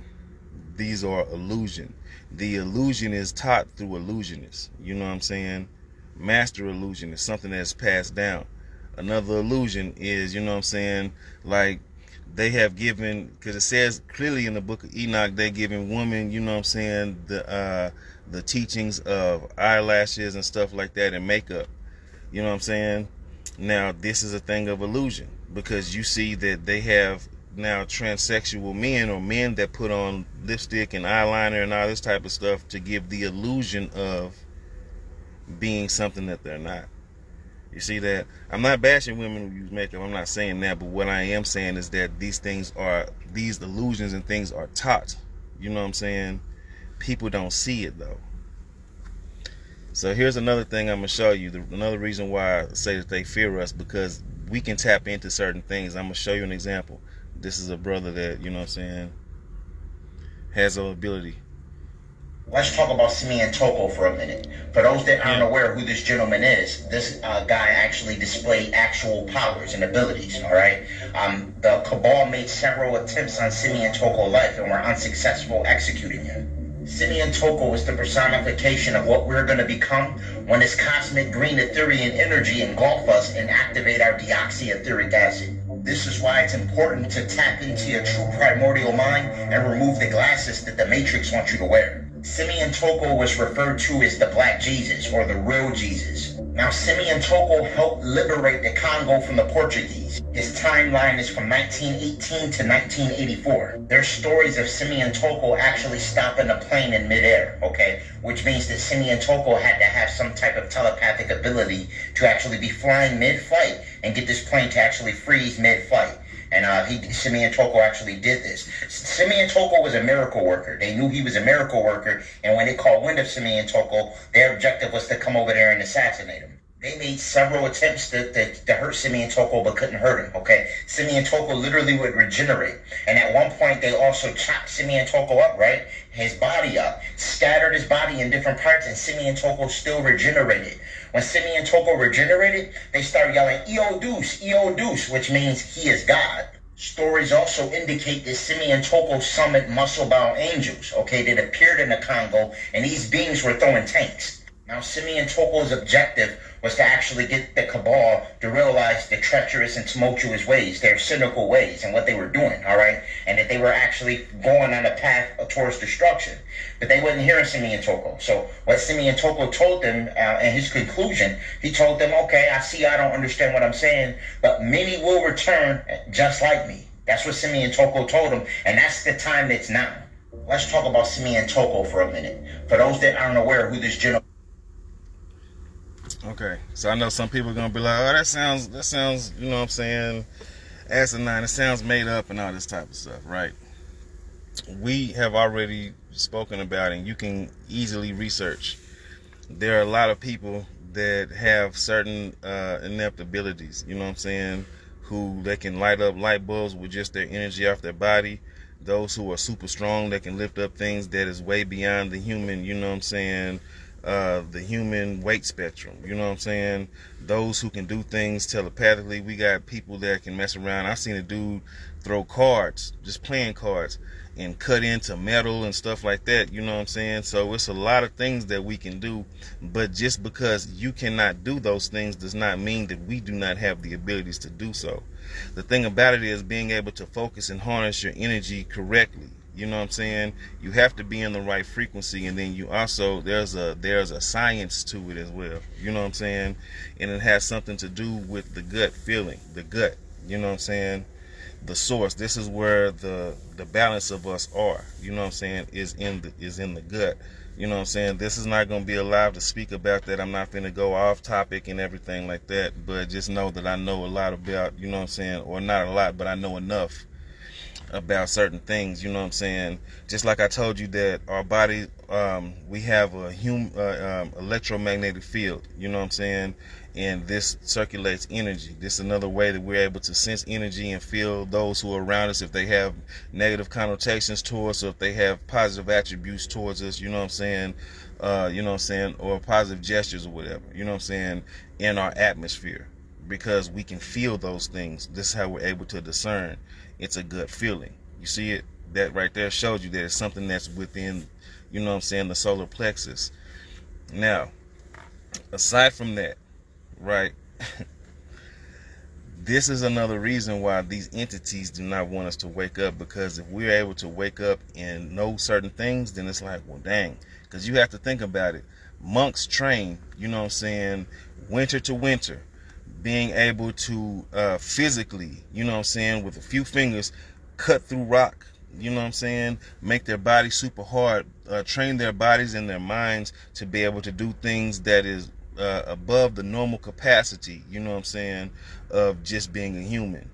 These are illusion. The illusion is taught through illusionists. You know what I'm saying? Master illusion is something that's passed down. Another illusion is, you know what I'm saying, like they have given, because it says clearly in the book of Enoch, they're giving women, you know what I'm saying, the teachings of eyelashes and stuff like that and makeup. You know what I'm saying? Now, this is a thing of illusion, because you see that they have now transsexual men, or men that put on lipstick and eyeliner and all this type of stuff to give the illusion of being something that they're not. You see that? I'm not bashing women who use makeup. I'm not saying that. But what I am saying is that these illusions and things are taught. You know what I'm saying? People don't see it, though. So here's another thing I'm going to show you. Another reason why I say that they fear us, because we can tap into certain things. I'm going to show you an example. This is a brother that, you know what I'm saying, has an ability. Let's talk about Simeon Toko for a minute. For those that aren't aware of who this gentleman is, this guy actually displayed actual powers and abilities, all right? The Cabal made several attempts on Simeon Toko's life and were unsuccessful executing him. Simeon Toko is the personification of what we're going to become when this cosmic green Etherian energy engulf us and activate our deoxyetheric acid. This is why it's important to tap into your true primordial mind and remove the glasses that the Matrix wants you to wear. Simeon Toko was referred to as the Black Jesus, or the real Jesus. Now, Simeon Toko helped liberate the Congo from the Portuguese. His timeline is from 1918 to 1984. There's stories of Simeon Toko actually stopping a plane in midair, okay? Which means that Simeon Toko had to have some type of telepathic ability to actually be flying mid-flight and get this plane to actually freeze mid-flight. And Simeon Toko actually did this. Simeon Toko was a miracle worker. They knew he was a miracle worker, and when they caught wind of Simeon Toko, their objective was to come over there and assassinate him. They made several attempts to hurt Simeon Toko, but couldn't hurt him, okay? Simeon Toko literally would regenerate. And at one point, they also chopped Simeon Toko up, right? His body up, scattered his body in different parts, and Simeon Toko still regenerated. When Simeon Toko regenerated, they started yelling, Eo Deus, which means he is God. Stories also indicate that Simeon Toko summoned muscle-bound angels, okay, that appeared in the Congo, and these beings were throwing tanks. Now, Simeon Toko's objective was to actually get the Cabal to realize the treacherous and tumultuous ways, their cynical ways, and what they were doing, all right? And that they were actually going on a path towards destruction. But they wasn't hearing Simeon Toko. So what Simeon Toko told them, in his conclusion, he told them, okay, I see I don't understand what I'm saying, but many will return just like me. That's what Simeon Toko told them, and that's the time that's now. Let's talk about Simeon Toko for a minute. For those that aren't aware of who this gentleman. Okay, so I know some people are gonna be like, oh, that sounds, you know what I'm saying, asinine. It sounds made up and all this type of stuff, right? We have already spoken about it, and you can easily research. There are a lot of people that have certain inept abilities, you know what I'm saying, who they can light up light bulbs with just their energy off their body. Those who are super strong, that can lift up things that is way beyond the human, you know what I'm saying, the human weight spectrum, you know what I'm saying? Those who can do things telepathically. We got people that can mess around. I seen a dude throw cards, just playing cards, and cut into metal and stuff like that, you know what I'm saying? So it's a lot of things that we can do, but just because you cannot do those things does not mean that we do not have the abilities to do so. The thing about it is being able to focus and harness your energy correctly. You know what I'm saying? You have to be in the right frequency, and then you also, there's a science to it as well. You know what I'm saying? And it has something to do with the gut feeling, the gut. You know what I'm saying? The source. This is where the balance of us are. You know what I'm saying? Is in the gut. You know what I'm saying? This is not going to be allowed to speak about that. I'm not going to go off topic and everything like that. But just know that I know a lot about, you know what I'm saying? Or not a lot, but I know enough about certain things, you know what I'm saying? Just like I told you that our body, we have a electromagnetic field, you know what I'm saying? And this circulates energy. This is another way that we're able to sense energy and feel those who are around us, if they have negative connotations towards us, or if they have positive attributes towards us, you know what I'm saying? You know what I'm saying? Or positive gestures or whatever, you know what I'm saying? In our atmosphere, because we can feel those things. This is how we're able to discern. It's a gut feeling. You see it? That right there shows you that it's something that's within, you know what I'm saying, the solar plexus. Now, aside from that, right, this is another reason why these entities do not want us to wake up, because if we're able to wake up and know certain things, then it's like, well, dang, because you have to think about it. Monks train, you know what I'm saying, winter to winter, being able to physically, you know what I'm saying, with a few fingers, cut through rock, you know what I'm saying, make their body super hard, train their bodies and their minds to be able to do things that is above the normal capacity, you know what I'm saying, of just being a human.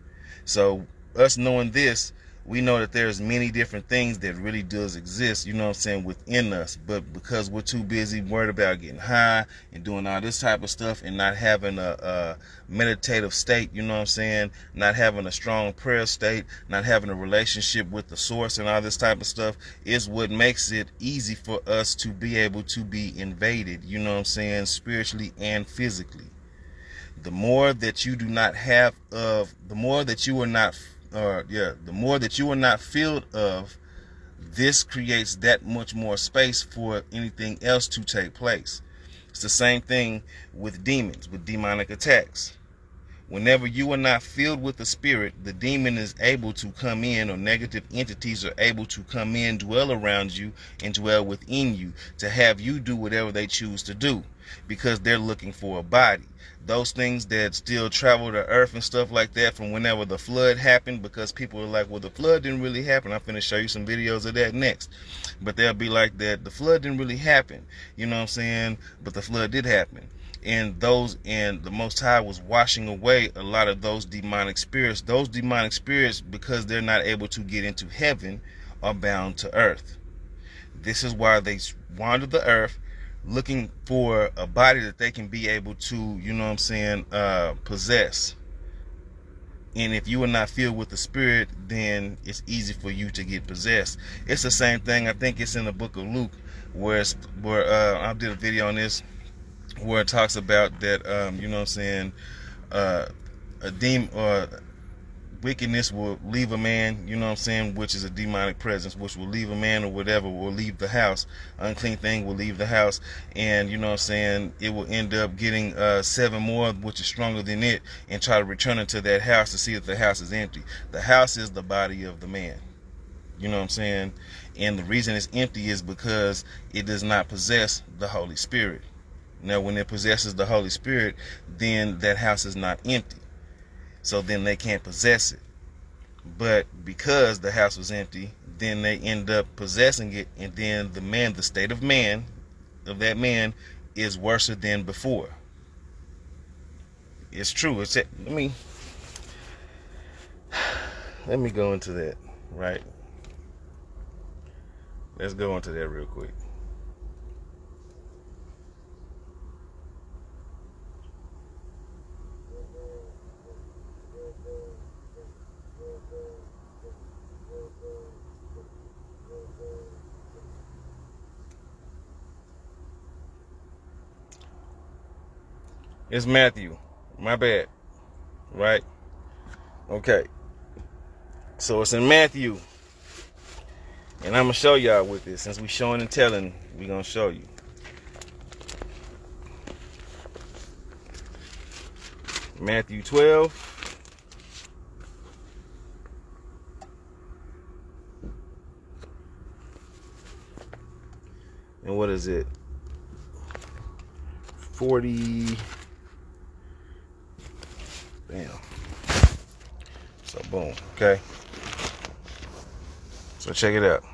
So us knowing this, we know that there's many different things that really does exist, you know what I'm saying, within us. But because we're too busy worried about getting high and doing all this type of stuff and not having a meditative state, you know what I'm saying, not having a strong prayer state, not having a relationship with the source and all this type of stuff, is what makes it easy for us to be able to be invaded, you know what I'm saying, spiritually and physically. The more that you do not have of, the more that you are not the more that you are not filled of, this creates that much more space for anything else to take place. It's the same thing with demons, with demonic attacks. Whenever you are not filled with the spirit, the demon is able to come in, or negative entities are able to come in, dwell around you, and dwell within you to have you do whatever they choose to do, because they're looking for a body. Those things that still travel to earth and stuff like that from whenever the flood happened, because people are like, well, the flood didn't really happen. I'm finna show you some videos of that next. But they'll be like that, the flood didn't really happen, you know what I'm saying, but the flood did happen. And the Most High was washing away a lot of those demonic spirits. Those demonic spirits, because they're not able to get into heaven, are bound to earth. This is why they wander the earth, looking for a body that they can be able to, you know what I'm saying, possess. And if you are not filled with the spirit, then it's easy for you to get possessed. It's the same thing, I think it's in the book of Luke, where I did a video on this, where it talks about that, you know what I'm saying, a demon or wickedness will leave a man, you know what I'm saying, which is a demonic presence, which will leave a man or whatever, will leave the house. Unclean thing will leave the house, and you know what I'm saying, it will end up getting 7 more, which is stronger than it, and try to return it to that house to see if the house is empty. The house is the body of the man, you know what I'm saying, and the reason it's empty is because it does not possess the Holy Spirit. Now, when it possesses the Holy Spirit, then that house is not empty. So then they can't possess it. But because the house was empty, then they end up possessing it, and then the state of man, of that man, is worse than before. It's true. Let me go into that, right? Let's go into that real quick. It's Matthew. My bad. Right? Okay. So it's in Matthew. And I'm going to show y'all with this. Since we showing and telling, we're going to show you. Matthew 12. And what is it? 40. Damn. So boom. Okay. So check it out.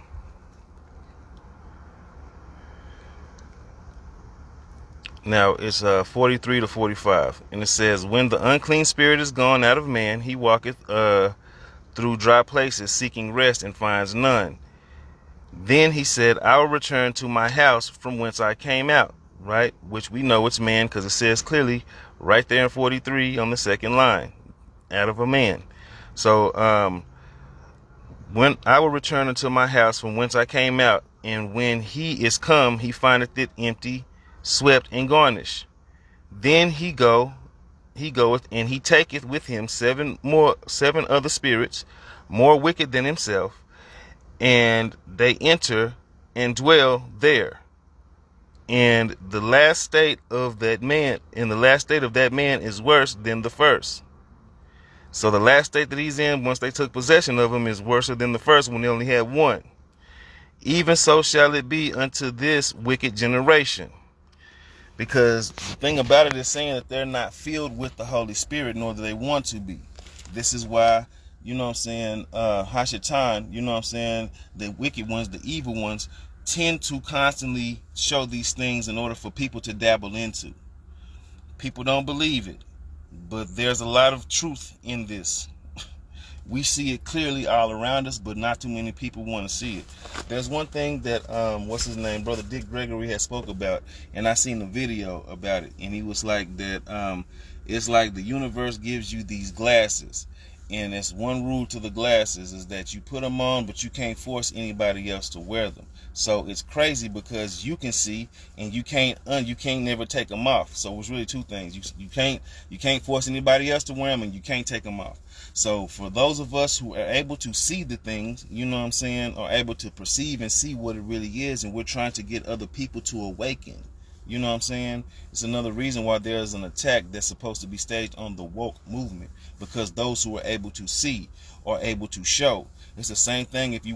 Now it's 43 to 45, and it says, "When the unclean spirit is gone out of man, he walketh to through dry places, seeking rest, and finds none. Then he said, I will return to my house from whence I came out, right? Which we know it's man, because it says clearly right there in 43 on the second line, out of a man. So when I will return unto my house from whence I came out, and when he is come, he findeth it empty, swept, and garnished. Then he goeth, and he taketh with him seven other spirits, more wicked than himself, and they enter and dwell there. And the last state of that man, is worse than the first. So the last state that he's in, once they took possession of him, is worse than the first when they only had one. Even so shall it be unto this wicked generation. Because the thing about it is saying that they're not filled with the Holy Spirit, nor do they want to be. This is why, you know what I'm saying, Hashatan, you know what I'm saying, the wicked ones, the evil ones, tend to constantly show these things in order for people to dabble into. People don't believe it, but there's a lot of truth in this. We see it clearly all around us, but not too many people want to see it. There's one thing that, Brother Dick Gregory had spoke about, and I seen a video about it, and he was like that, it's like the universe gives you these glasses, and it's one rule to the glasses is that you put them on, but you can't force anybody else to wear them. So it's crazy because you can see and you can't never take them off. So it's really two things. You can't force anybody else to wear them, and you can't take them off. So for those of us who are able to see the things, you know what I'm saying, are able to perceive and see what it really is, and we're trying to get other people to awaken. You know what I'm saying? It's another reason why there's an attack that's supposed to be staged on the woke movement, because those who are able to see are able to show. It's the same thing if you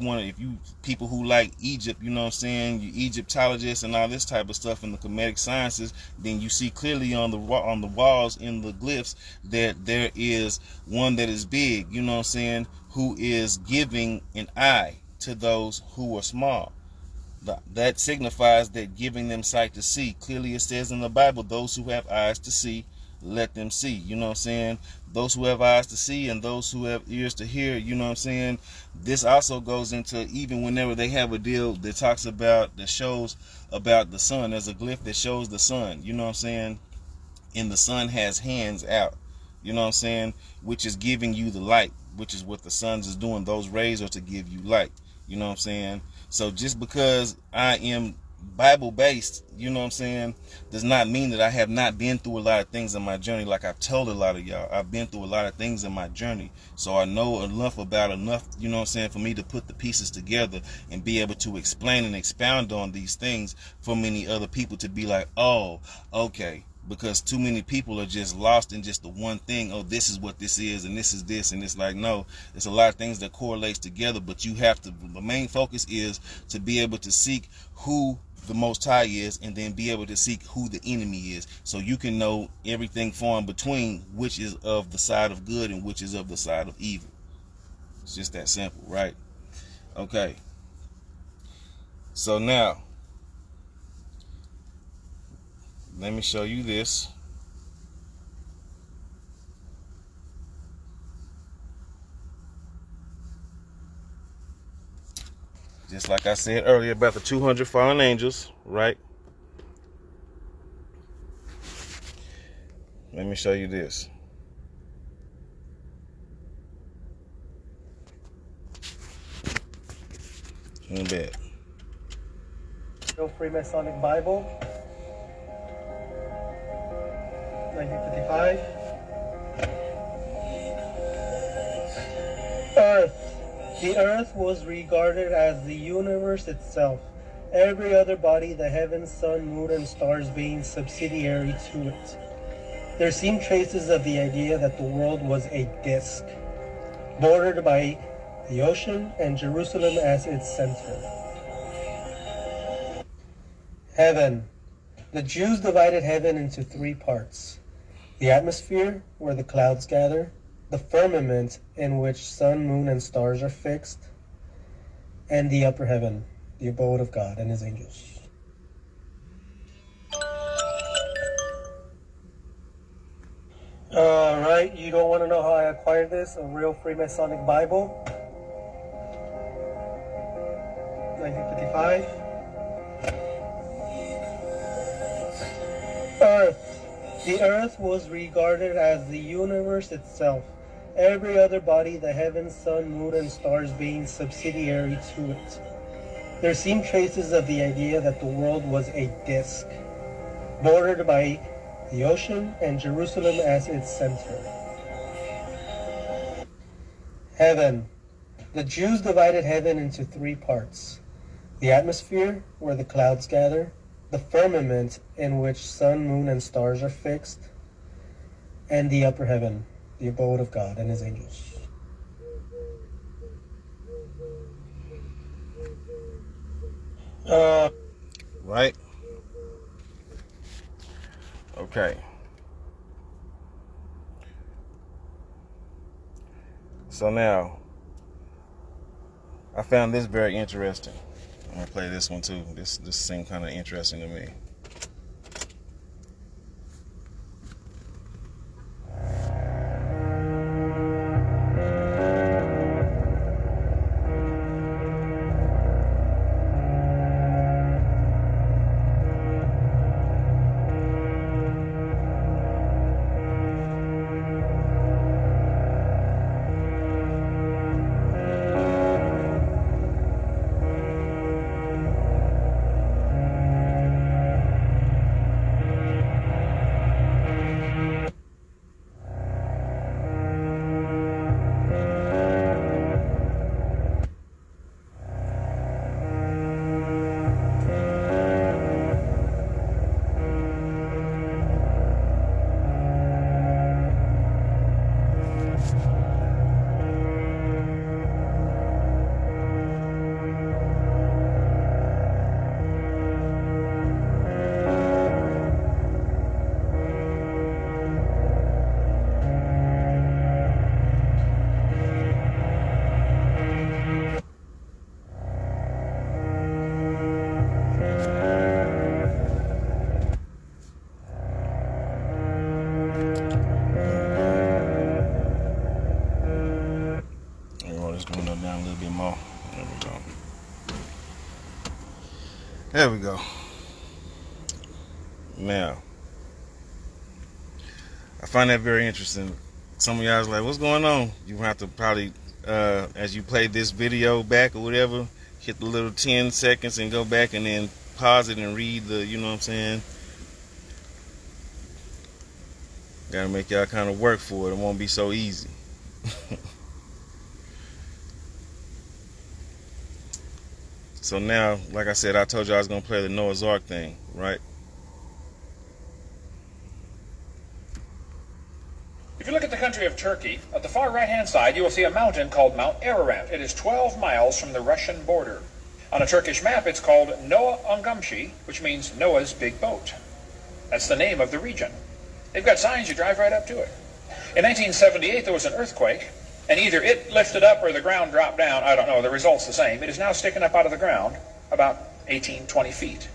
people who like Egypt, you know what I'm saying, you Egyptologists and all this type of stuff in the Kemetic sciences, then you see clearly on the walls in the glyphs that there is one that is big, you know what I'm saying, who is giving an eye to those who are small. That signifies that giving them sight to see. Clearly it says in the Bible, those who have eyes to see, let them see. You know what I'm saying? Those who have eyes to see and those who have ears to hear, you know what I'm saying? This also goes into even whenever they have a deal that talks about, that shows about the sun. There's a glyph that shows the sun, you know what I'm saying? And the sun has hands out, you know what I'm saying? Which is giving you the light, which is what the sun is doing. Those rays are to give you light, you know what I'm saying? So just because I am Bible based, you know what I'm saying, does not mean that I have not been through a lot of things in my journey. Like I've told a lot of y'all, I've been through a lot of things in my journey. So I know enough, you know what I'm saying, for me to put the pieces together and be able to explain and expound on these things for many other people to be like, oh, okay. Because too many people are just lost in just the one thing. Oh, this is what this is, and this is this, and it's like, no, it's a lot of things that correlates together. But you have to, the main focus is to be able to seek who the Most High is, and then be able to seek who the enemy is, so you can know everything far in between, which is of the side of good and which is of the side of evil. It's just that simple, right? Okay. So now, let me show you this. Just like I said earlier about the 200 fallen angels, right? Let me show you this. In bed. No Freemasonic Bible. 1955. Earth. The earth was regarded as the universe itself, every other body, the heavens, sun, moon, and stars being subsidiary to it. There seemed traces of the idea that the world was a disk, bordered by the ocean and Jerusalem as its center. Heaven. The Jews divided heaven into three parts: the atmosphere, where the clouds gather; the firmament, in which sun, moon, and stars are fixed; and the upper heaven, the abode of God and his angels. Alright. You don't want to know how I acquired this? A real Freemasonic Bible. 1955. Earth. The earth was regarded as the universe itself. Every other body, the heavens, sun, moon, and stars being subsidiary to it. There seem traces of the idea that the world was a disk, bordered by the ocean and Jerusalem as its center. Heaven. The Jews divided heaven into three parts. The atmosphere, where the clouds gather, the firmament, in which sun, moon, and stars are fixed, and the upper heaven, the abode of God and his angels. Right? Okay. So now, I found this very interesting. I'm gonna play this one too. This seemed kind of interesting to me. There we go. Now, I find that very interesting. Some of y'all is like, what's going on? You have to probably, as you play this video back or whatever, hit the little 10 seconds and go back and then pause it and read the, you know what I'm saying? Gotta make y'all kind of work for it. It won't be so easy. So now, like I said, I told you I was going to play the Noah's Ark thing, right? If you look at the country of Turkey, at the far right-hand side, you will see a mountain called Mount Ararat. It is 12 miles from the Russian border. On a Turkish map, it's called Noah Ungamshi, which means Noah's big boat. That's the name of the region. They've got signs, you drive right up to it. In 1978, there was an earthquake, and either it lifted up or the ground dropped down. I don't know. The result's the same. It is now sticking up out of the ground about 18, 20 feet.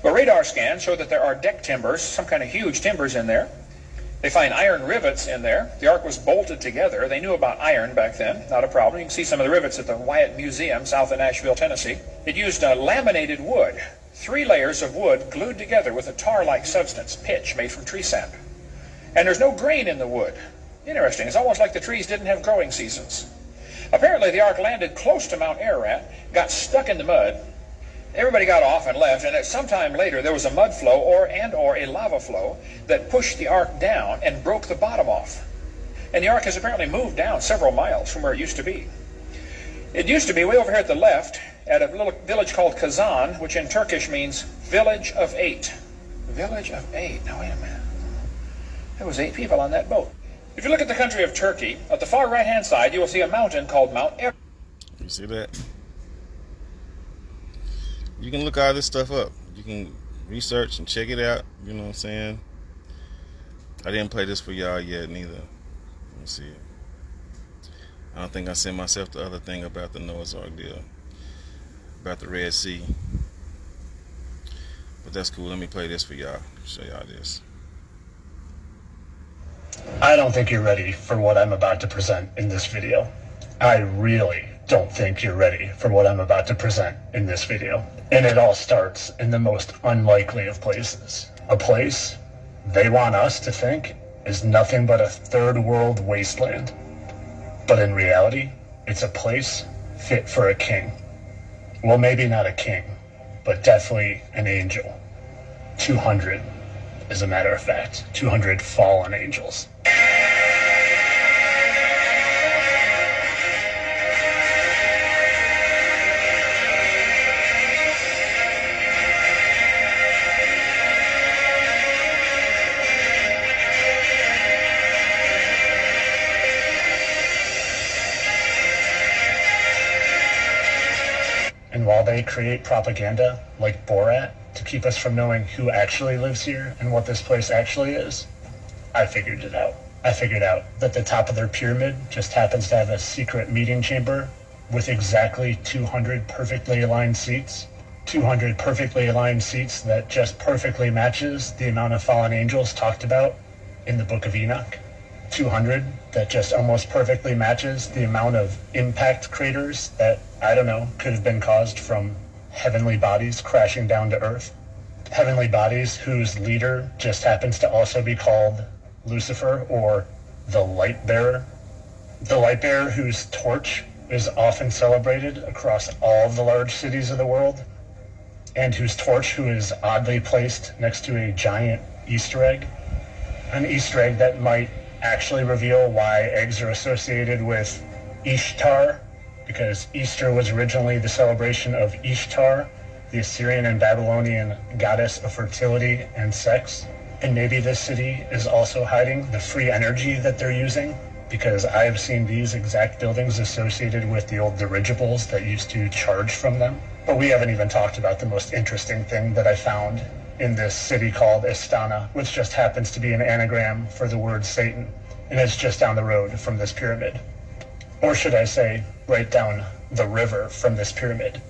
But radar scans show that there are deck timbers, some kind of huge timbers in there. They find iron rivets in there. The ark was bolted together. They knew about iron back then. Not a problem. You can see some of the rivets at the Wyatt Museum south of Nashville, Tennessee. It used laminated wood, 3 layers of wood glued together with a tar-like substance, pitch, made from tree sap. And there's no grain in the wood. Interesting. It's almost like the trees didn't have growing seasons. Apparently, the ark landed close to Mount Ararat, got stuck in the mud. Everybody got off and left, and at some time later, there was a mud flow or a lava flow that pushed the ark down and broke the bottom off. And the ark has apparently moved down several miles from where it used to be. It used to be way over here at the left at a little village called Kazan, which in Turkish means village of 8. Village of 8. Now, wait a minute. There was 8 people on that boat. If you look at the country of Turkey, at the far right-hand side, you will see a mountain called Mount Ararat. You see that? You can look all this stuff up. You can research and check it out. You know what I'm saying? I didn't play this for y'all yet, neither. Let me see it. I don't think I sent myself the other thing about the Noah's Ark deal. About the Red Sea. But that's cool. Let me play this for y'all. Show y'all this. I don't think you're ready for what I'm about to present in this video. I really don't think you're ready for what I'm about to present in this video. And it all starts in the most unlikely of places. A place they want us to think is nothing but a third world wasteland. But in reality, it's a place fit for a king. Well, maybe not a king, but definitely an angel. 200, as a matter of fact. 200 fallen angels. And while they create propaganda like Borat to keep us from knowing who actually lives here and what this place actually is, I figured it out. I figured out that the top of their pyramid just happens to have a secret meeting chamber with exactly 200 perfectly aligned seats. 200 perfectly aligned seats that just perfectly matches the amount of fallen angels talked about in the Book of Enoch. 200 that just almost perfectly matches the amount of impact craters that, I don't know, could have been caused from heavenly bodies crashing down to Earth. Heavenly bodies whose leader just happens to also be called Lucifer, or the Light Bearer. The Light Bearer whose torch is often celebrated across all of the large cities of the world, and whose torch who is oddly placed next to a giant Easter egg. An Easter egg that might actually reveal why eggs are associated with Ishtar, because Easter was originally the celebration of Ishtar, the Assyrian and Babylonian goddess of fertility and sex. And maybe this city is also hiding the free energy that they're using, because I have seen these exact buildings associated with the old dirigibles that used to charge from them. But we haven't even talked about the most interesting thing that I found in this city called Astana, which just happens to be an anagram for the word Satan, and it's just down the road from this pyramid. Or should I say, right down the river from this pyramid.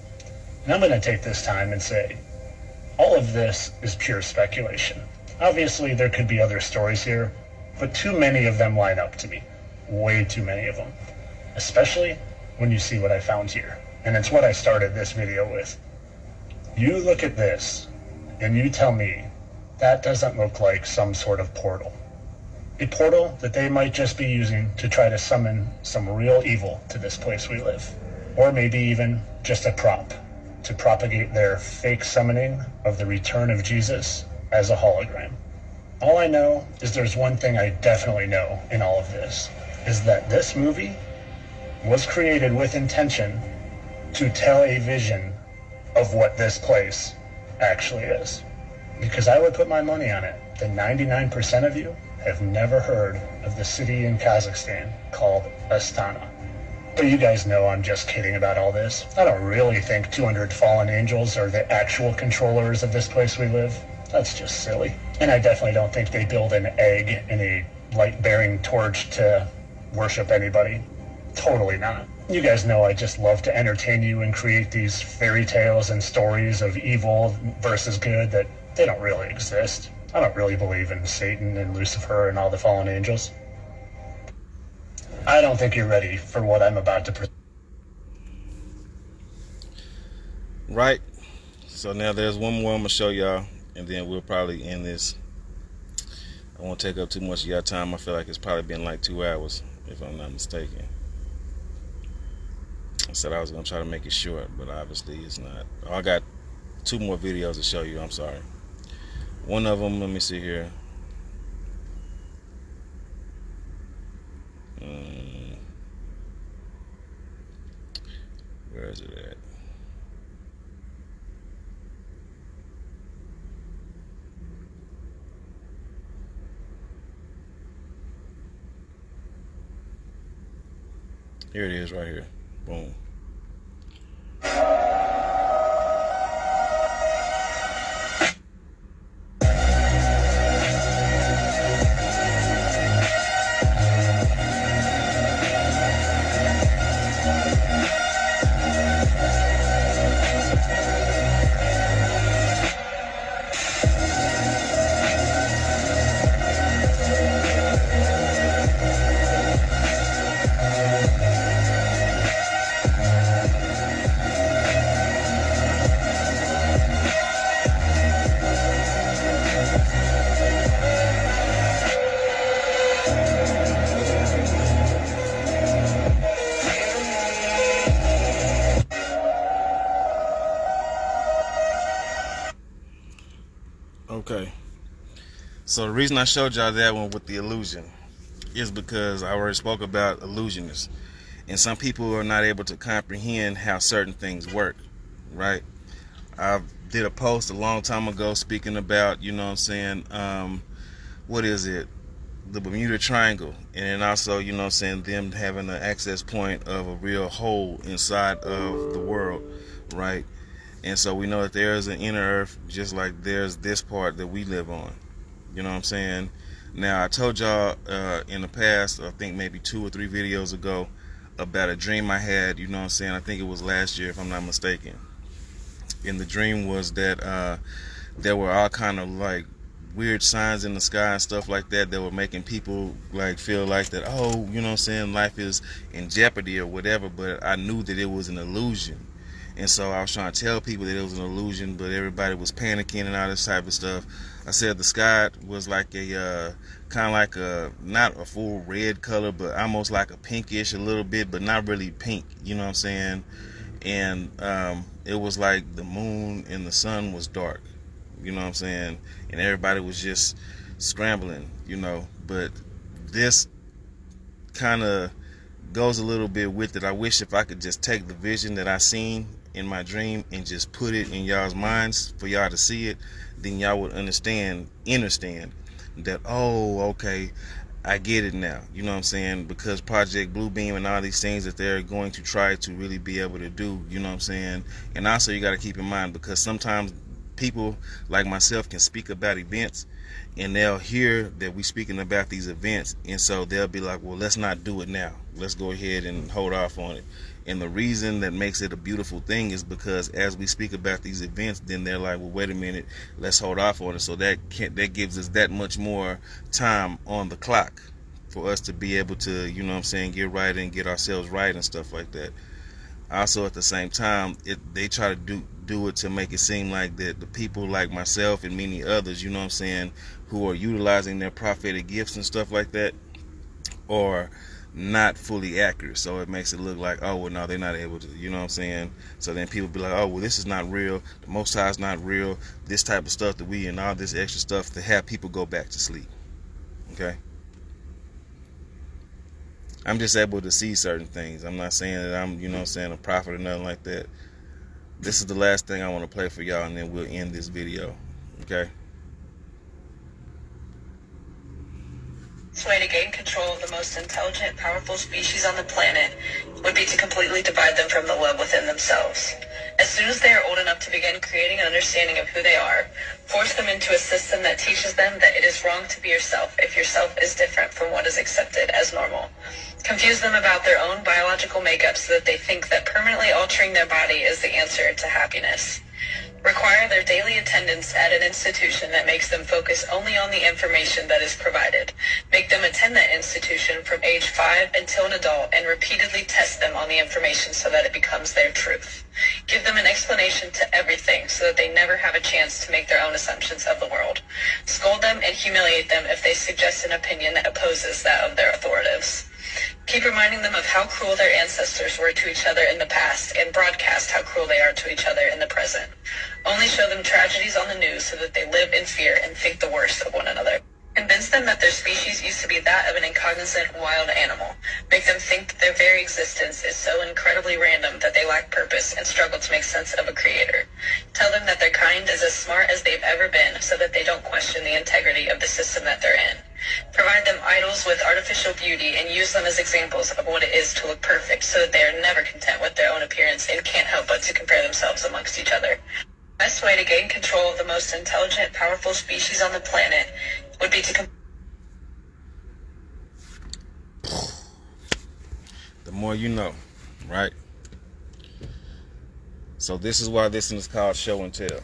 And I'm going to take this time and say, all of this is pure speculation. Obviously, there could be other stories here, but too many of them line up to me. Way too many of them. Especially when you see what I found here. And it's what I started this video with. You look at this, and you tell me that doesn't look like some sort of portal. A portal that they might just be using to try to summon some real evil to this place we live. Or maybe even just a prop to propagate their fake summoning of the return of Jesus as a hologram. All I know is there's one thing I definitely know in all of this, is that this movie was created with intention to tell a vision of what this place actually is. Because I would put my money on it that 99% of you have never heard of the city in Kazakhstan called Astana. But you guys know I'm just kidding about all this. I don't really think 200 fallen angels are the actual controllers of this place we live. That's just silly. And I definitely don't think they build an egg and a light-bearing torch to worship anybody. Totally not. You guys know I just love to entertain you and create these fairy tales and stories of evil versus good that they don't really exist. I don't really believe in Satan and Lucifer and all the fallen angels. I don't think you're ready for what I'm about to present. Right. So now there's one more I'm going to show y'all, and then we'll probably end this. I won't take up too much of y'all time. I feel like it's probably been like 2 hours, if I'm not mistaken. I said I was going to try to make it short, but obviously it's not. I got 2 more videos to show you. I'm sorry. One of them, let me see here. Where is it at? Here it is right here. Boom. So the reason I showed y'all that one with the illusion is because I already spoke about illusionists. And some people are not able to comprehend how certain things work, right? I did a post a long time ago speaking about, you know what I'm saying, what is it? The Bermuda Triangle. And then also, you know what I'm saying, them having an access point of a real hole inside of the world, right? And so we know that there's an inner earth just like there's this part that we live on. You know what I'm saying? Now, I told y'all in the past, I think maybe 2 or 3 videos ago, about a dream I had, you know what I'm saying? I think it was last year, if I'm not mistaken. And the dream was that there were all kind of like weird signs in the sky and stuff like that that were making people like feel like that, oh, you know what I'm saying, life is in jeopardy or whatever, but I knew that it was an illusion. And so I was trying to tell people that it was an illusion, but everybody was panicking and all this type of stuff. I said the sky was like a kind of like a, not a full red color, but almost like a pinkish a little bit, but not really pink, you know what I'm saying? And it was like the moon and the sun was dark, you know what I'm saying? And everybody was just scrambling, you know. But this kind of goes a little bit with it. I wish if I could just take the vision that I seen in my dream and just put it in y'all's minds for y'all to see it, then y'all would understand that, oh, okay, I get it now, you know what I'm saying? Because Project Bluebeam and all these things that they're going to try to really be able to do, you know what I'm saying? And also you got to keep in mind, because sometimes people like myself can speak about events and they'll hear that we speaking about these events, and so they'll be like, well, let's not do it now, let's go ahead and hold off on it. And the reason that makes it a beautiful thing is because as we speak about these events, then they're like, well, wait a minute, let's hold off on it. So that gives us that much more time on the clock for us to be able to, you know what I'm saying, get right and get ourselves right and stuff like that. Also, at the same time, they try to do it to make it seem like that the people like myself and many others, you know what I'm saying, who are utilizing their prophetic gifts and stuff like that, are not fully accurate. So it makes it look like, oh, well, no, they're not able to, you know what I'm saying? So then people be like, oh, well, this is not real, the Most High is not real, this type of stuff that we and all this extra stuff to have people go back to sleep. Okay? I'm just able to see certain things. I'm not saying that I'm, you know what I'm saying, a prophet or nothing like that. This is the last thing I want to play for y'all, and then we'll end this video. Okay? The way to gain control of the most intelligent, powerful species on the planet would be to completely divide them from the web within themselves. As soon as they are old enough to begin creating an understanding of who they are, force them into a system that teaches them that it is wrong to be yourself if yourself is different from what is accepted as normal. Confuse them about their own biological makeup so that they think that permanently altering their body is the answer to happiness. Require their daily attendance at an institution that makes them focus only on the information that is provided. Make them attend that institution from age 5 until an adult and repeatedly test them on the information so that it becomes their truth. Give them an explanation to everything so that they never have a chance to make their own assumptions of the world. Scold them and humiliate them if they suggest an opinion that opposes that of their authorities. Keep reminding them of how cruel their ancestors were to each other in the past and broadcast how cruel they are to each other in the present. Only show them tragedies on the news so that they live in fear and think the worst of one another. Convince them that their species used to be that of an incognizant wild animal. Make them think that their very existence is so incredibly random that they lack purpose and struggle to make sense of a creator. Tell them that their kind is as smart as they've ever been so that they don't question the integrity of the system that they're in. Provide them idols with artificial beauty and use them as examples of what it is to look perfect so that they are never content with their own appearance and can't help but to compare themselves amongst each other. The best way to gain control of the most intelligent, powerful species on the planet would be to the more you know, right? So this is why this is called Show and Tell.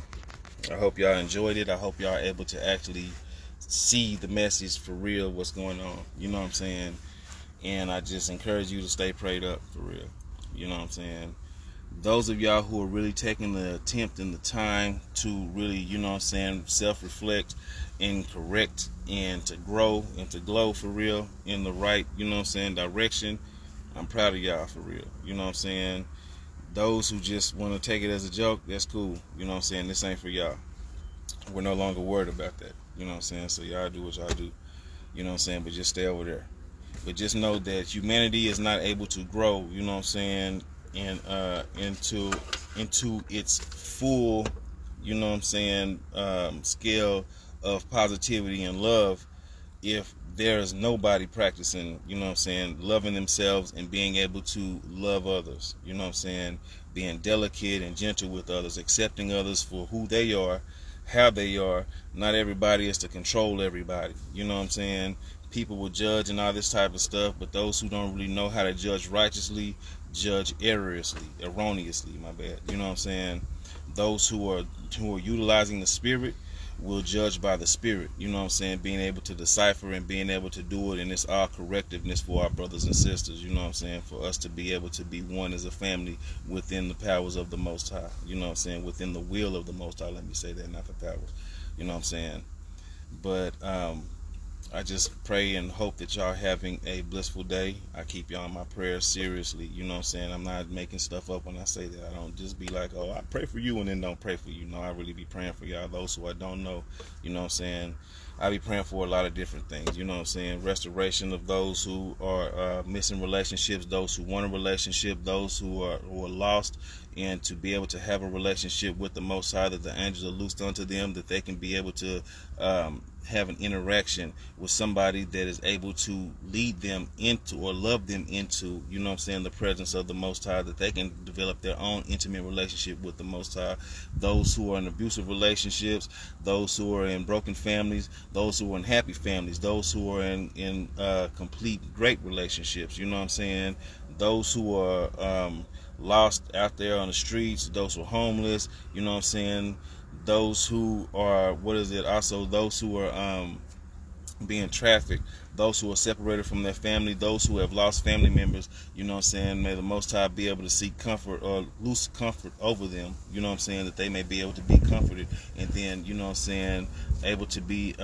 I hope y'all enjoyed it. I hope y'all are able to actually see the message for real, what's going on, you know what I'm saying? And I just encourage you to stay prayed up for real, you know what I'm saying? Those of y'all who are really taking the attempt and the time to really, you know what I'm saying, self-reflect and correct and to grow and to glow for real in the right, you know what I'm saying, direction, I'm proud of y'all for real, you know what I'm saying? Those who just want to take it as a joke, that's cool, you know what I'm saying, this ain't for y'all. we're no longer worried about that. You know what I'm saying? So y'all do what y'all do. You know what I'm saying? But just stay over there. But just know that humanity is not able to grow, you know what I'm saying, and into its full, you know what I'm saying, scale of positivity and love if there's nobody practicing, you know what I'm saying, loving themselves and being able to love others, you know what I'm saying, being delicate and gentle with others, accepting others for who they are, how they are. Not everybody is to control everybody, you know what I'm saying. People will judge and all this type of stuff, but those who don't really know how to judge righteously judge erroneously, my bad, you know what I'm saying. Those who are utilizing the spirit will judge by the spirit, you know what I'm saying, being able to decipher and being able to do it, and it's all correctiveness for our brothers and sisters, you know what I'm saying, for us to be able to be one as a family within the powers of the Most High, you know what I'm saying, within the will of the Most High, let me say that, not the powers, you know what I'm saying. But I just pray and hope that y'all having a blissful day. I keep y'all in my prayers seriously. You know what I'm saying? I'm not making stuff up when I say that. I don't just be like, oh, I pray for you and then don't pray for you. No, I really be praying for y'all. Those who I don't know, you know what I'm saying? I be praying for a lot of different things. You know what I'm saying? Restoration of those who are missing relationships, those who want a relationship, those who are lost, and to be able to have a relationship with the Most High, that the angels are loosed unto them, that they can be able to have an interaction with somebody that is able to lead them into or love them into, you know what I'm saying, the presence of the Most High, that they can develop their own intimate relationship with the Most High. Those who are in abusive relationships, those who are in broken families, those who are in happy families, those who are in complete great relationships, you know what I'm saying, those who are lost out there on the streets, those who are homeless, you know what I'm saying, those who are, also those who are being trafficked, those who are separated from their family, those who have lost family members, you know what I'm saying, may the Most High be able to seek comfort or loose comfort over them, you know what I'm saying, that they may be able to be comforted, and then, you know what I'm saying, able to be,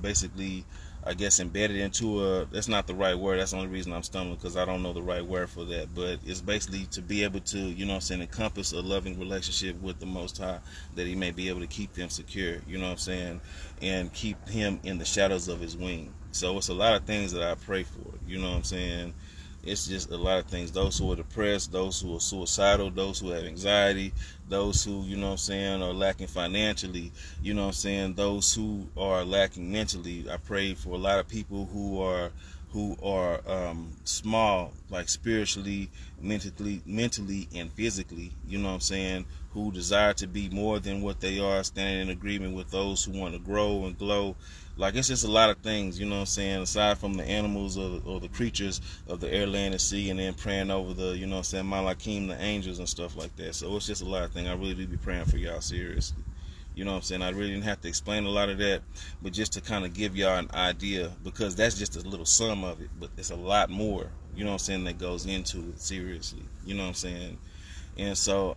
basically, I guess, embedded into that's not the right word, that's the only reason I'm stumbling, because I don't know the right word for that, but it's basically to be able to, you know what I'm saying, encompass a loving relationship with the Most High, that he may be able to keep them secure, you know what I'm saying, and keep him in the shadows of his wing. So it's a lot of things that I pray for, you know what I'm saying. It's just a lot of things. Those who are depressed, those who are suicidal, those who have anxiety, those who, you know what I'm saying, are lacking financially, you know what I'm saying, those who are lacking mentally. I pray for a lot of people who are small, like spiritually, mentally, and physically, you know what I'm saying, who desire to be more than what they are, standing in agreement with those who want to grow and glow. Like, it's just a lot of things, you know what I'm saying, aside from the animals or the creatures of the air, land, and sea, and then praying over the, you know what I'm saying, Malakim, the angels and stuff like that. So it's just a lot of things. I really do be praying for y'all seriously. You know what I'm saying? I really didn't have to explain a lot of that, but just to kind of give y'all an idea, because that's just a little sum of it, but it's a lot more, you know what I'm saying, that goes into it seriously. You know what I'm saying? And so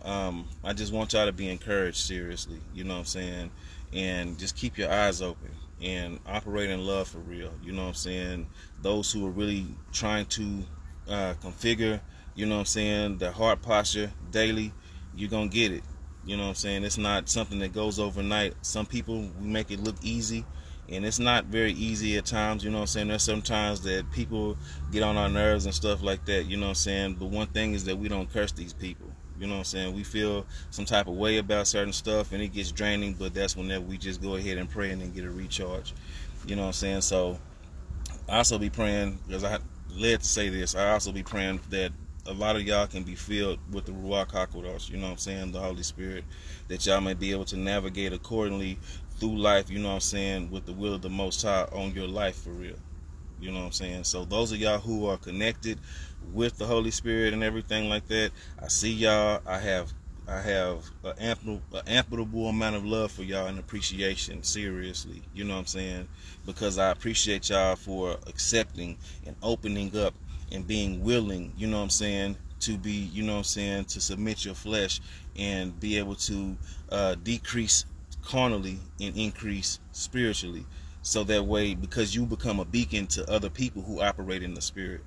I just want y'all to be encouraged seriously, you know what I'm saying, and just keep your eyes open and operate in love for real, you know what I'm saying. Those who are really trying to configure, you know what I'm saying, their heart posture daily, you're gonna get it, you know what I'm saying. It's not something that goes overnight. Some people, we make it look easy, and it's not very easy at times, you know what I'm saying. There's sometimes that people get on our nerves and stuff like that, you know what I'm saying, but one thing is that we don't curse these people. You know what I'm saying? We feel some type of way about certain stuff, and it gets draining, but that's whenever we just go ahead and pray and then get a recharge. You know what I'm saying? So I also be praying, because I led to say this, I also be praying that a lot of y'all can be filled with the Ruach HaKodesh, you know what I'm saying, the Holy Spirit, that y'all may be able to navigate accordingly through life, you know what I'm saying, with the will of the Most High on your life for real. You know what I'm saying? So those of y'all who are connected with the Holy Spirit and everything like that, I see y'all. I have an ample amount of love for y'all and appreciation, seriously. You know what I'm saying? Because I appreciate y'all for accepting and opening up and being willing, you know what I'm saying, to be, you know what I'm saying, to submit your flesh and be able to decrease carnally and increase spiritually. So that way, because you become a beacon to other people who operate in the spirit.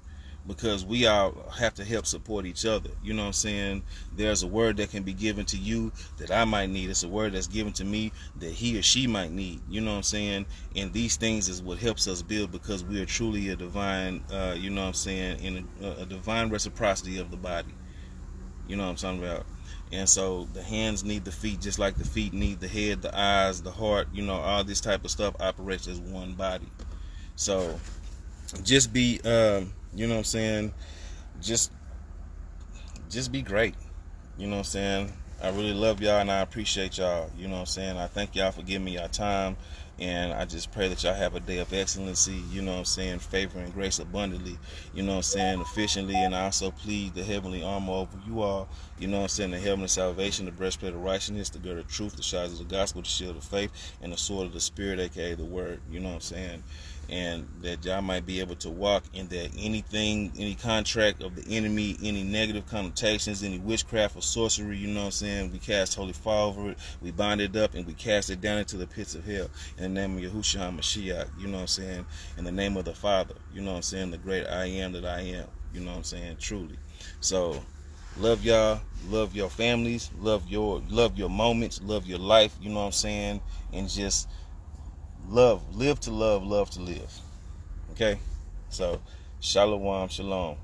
because we all have to help support each other. You know what I'm saying? There's a word that can be given to you that I might need. It's a word that's given to me that he or she might need. You know what I'm saying? And these things is what helps us build, because we are truly a divine, you know what I'm saying, in a divine reciprocity of the body. You know what I'm talking about? And so the hands need the feet, just like the feet need the head, the eyes, the heart. You know, all this type of stuff operates as one body. So just be, you know what I'm saying, just be great. You know what I'm saying? I really love y'all and I appreciate y'all. You know what I'm saying? I thank y'all for giving me your time, and I just pray that y'all have a day of excellency, you know what I'm saying, favor and grace abundantly, you know what I'm saying, efficiently. And I also plead the heavenly armor over you all, you know what I'm saying, the helmet of salvation, the breastplate of righteousness, the girdle of truth, the shouts of the gospel, the shield of faith, and the sword of the spirit, aka the word, you know what I'm saying. And that y'all might be able to walk in that anything, any contract of the enemy, any negative connotations, any witchcraft or sorcery, you know what I'm saying, we cast holy fire over it, we bind it up, and we cast it down into the pits of hell in the name of Yahushua HaMashiach, you know what I'm saying, in the name of the Father, you know what I'm saying, the great I am that I am, you know what I'm saying, truly. So love y'all, love your families, love your moments, love your life, you know what I'm saying, and just live to love to live. Okay? So, shalom, shalom.